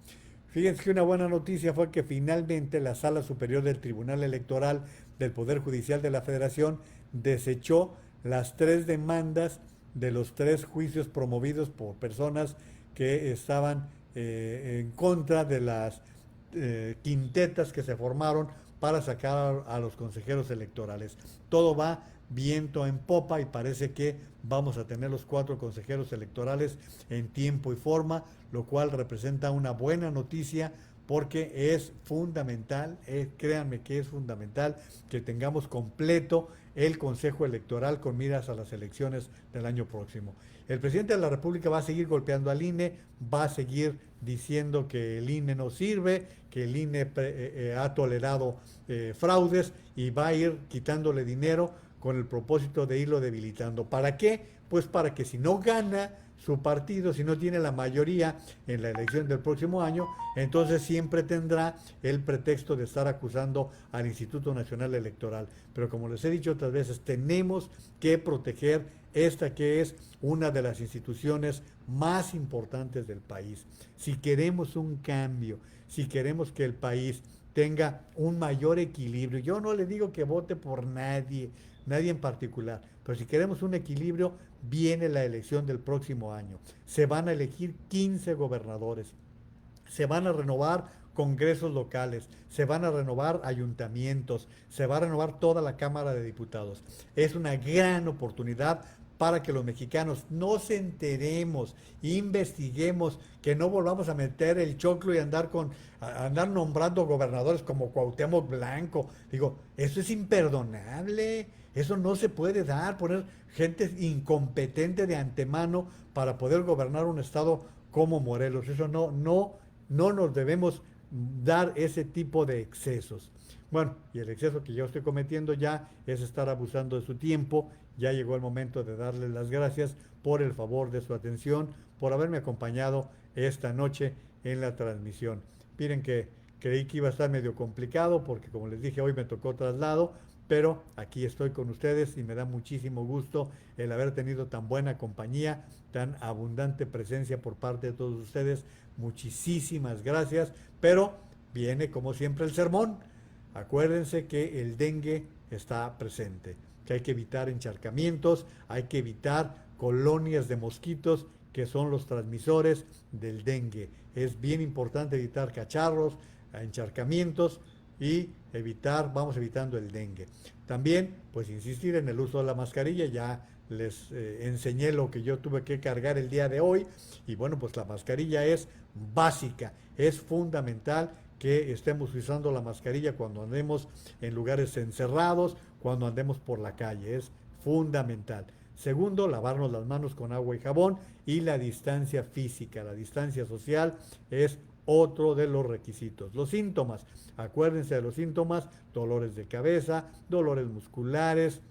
Fíjense que una buena noticia fue que finalmente la Sala Superior del Tribunal Electoral del Poder Judicial de la Federación desechó las 3 demandas de los 3 juicios promovidos por personas que estaban en contra de las quintetas que se formaron para sacar a los consejeros electorales. Todo va viento en popa y parece que vamos a tener los 4 consejeros electorales en tiempo y forma, lo cual representa una buena noticia porque es fundamental, créanme que es fundamental que tengamos completo el Consejo Electoral con miras a las elecciones del año próximo. El presidente de la República va a seguir golpeando al INE, va a seguir diciendo que el INE no sirve, que el INE ha tolerado fraudes y va a ir quitándole dinero con el propósito de irlo debilitando. ¿Para qué? Pues para que si no gana su partido, si no tiene la mayoría en la elección del próximo año, entonces siempre tendrá el pretexto de estar acusando al Instituto Nacional Electoral. Pero como les he dicho otras veces, tenemos que proteger esta que es una de las instituciones más importantes del país. Si queremos un cambio, si queremos que el país tenga un mayor equilibrio, yo no le digo que vote por nadie en particular, pero si queremos un equilibrio, viene la elección del próximo año. Se van a elegir 15 gobernadores, se van a renovar congresos locales, se van a renovar ayuntamientos, se va a renovar toda la Cámara de Diputados. Es una gran oportunidad para que los mexicanos nos enteremos, investiguemos, que no volvamos a meter el choclo y andar nombrando gobernadores como Cuauhtémoc Blanco. Digo, eso es imperdonable, eso no se puede dar, poner gente incompetente de antemano para poder gobernar un estado como Morelos. Eso no nos debemos dar ese tipo de excesos. Bueno, y el exceso que yo estoy cometiendo ya es estar abusando de su tiempo. Ya llegó el momento de darles las gracias por el favor de su atención, por haberme acompañado esta noche en la transmisión. Miren que creí que iba a estar medio complicado porque como les dije hoy me tocó traslado, pero aquí estoy con ustedes y me da muchísimo gusto el haber tenido tan buena compañía, tan abundante presencia por parte de todos ustedes. Muchísimas gracias, pero viene como siempre el sermón. Acuérdense que el dengue está presente, que hay que evitar encharcamientos, hay que evitar colonias de mosquitos que son los transmisores del dengue. Es bien importante evitar cacharros, encharcamientos y vamos evitando el dengue. También, pues insistir en el uso de la mascarilla, ya les enseñé lo que yo tuve que cargar el día de hoy y bueno, pues la mascarilla es básica, es fundamental que estemos usando la mascarilla cuando andemos en lugares encerrados, cuando andemos por la calle, es fundamental. Segundo, lavarnos las manos con agua y jabón y la distancia física, la distancia social es otro de los requisitos. Los síntomas, acuérdense de los síntomas: dolores de cabeza, dolores musculares,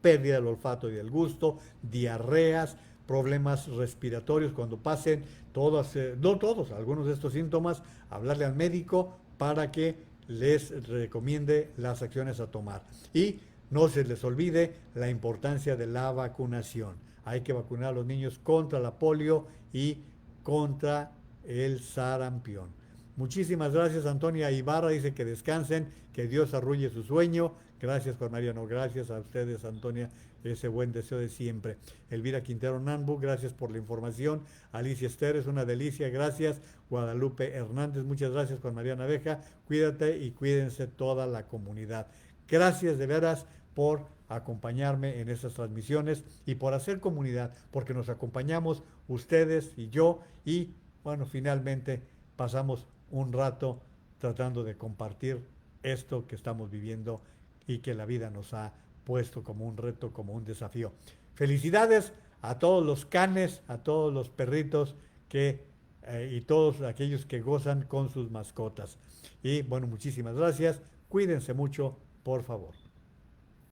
pérdida del olfato y del gusto, diarreas, problemas respiratorios. Cuando pasen todos, no todos, algunos de estos síntomas, hablarle al médico para que les recomiende las acciones a tomar. Y no se les olvide la importancia de la vacunación. Hay que vacunar a los niños contra la polio y contra el sarampión. Muchísimas gracias, Antonia Ibarra. Dice que descansen, que Dios arrulle su sueño. Gracias, Juan Mariano. Gracias a ustedes, Antonia, ese buen deseo de siempre. Elvira Quintero Nambu, gracias por la información. Alicia Esther, es una delicia, gracias. Guadalupe Hernández, muchas gracias. Juan Mariano Abeja, cuídate y cuídense toda la comunidad. Gracias de veras por acompañarme en estas transmisiones y por hacer comunidad, porque nos acompañamos ustedes y yo, y bueno, finalmente pasamos un rato tratando de compartir esto que estamos viviendo y que la vida nos ha puesto como un reto, como un desafío. Felicidades a todos los canes, a todos los perritos y todos aquellos que gozan con sus mascotas. Y bueno, muchísimas gracias. Cuídense mucho, por favor.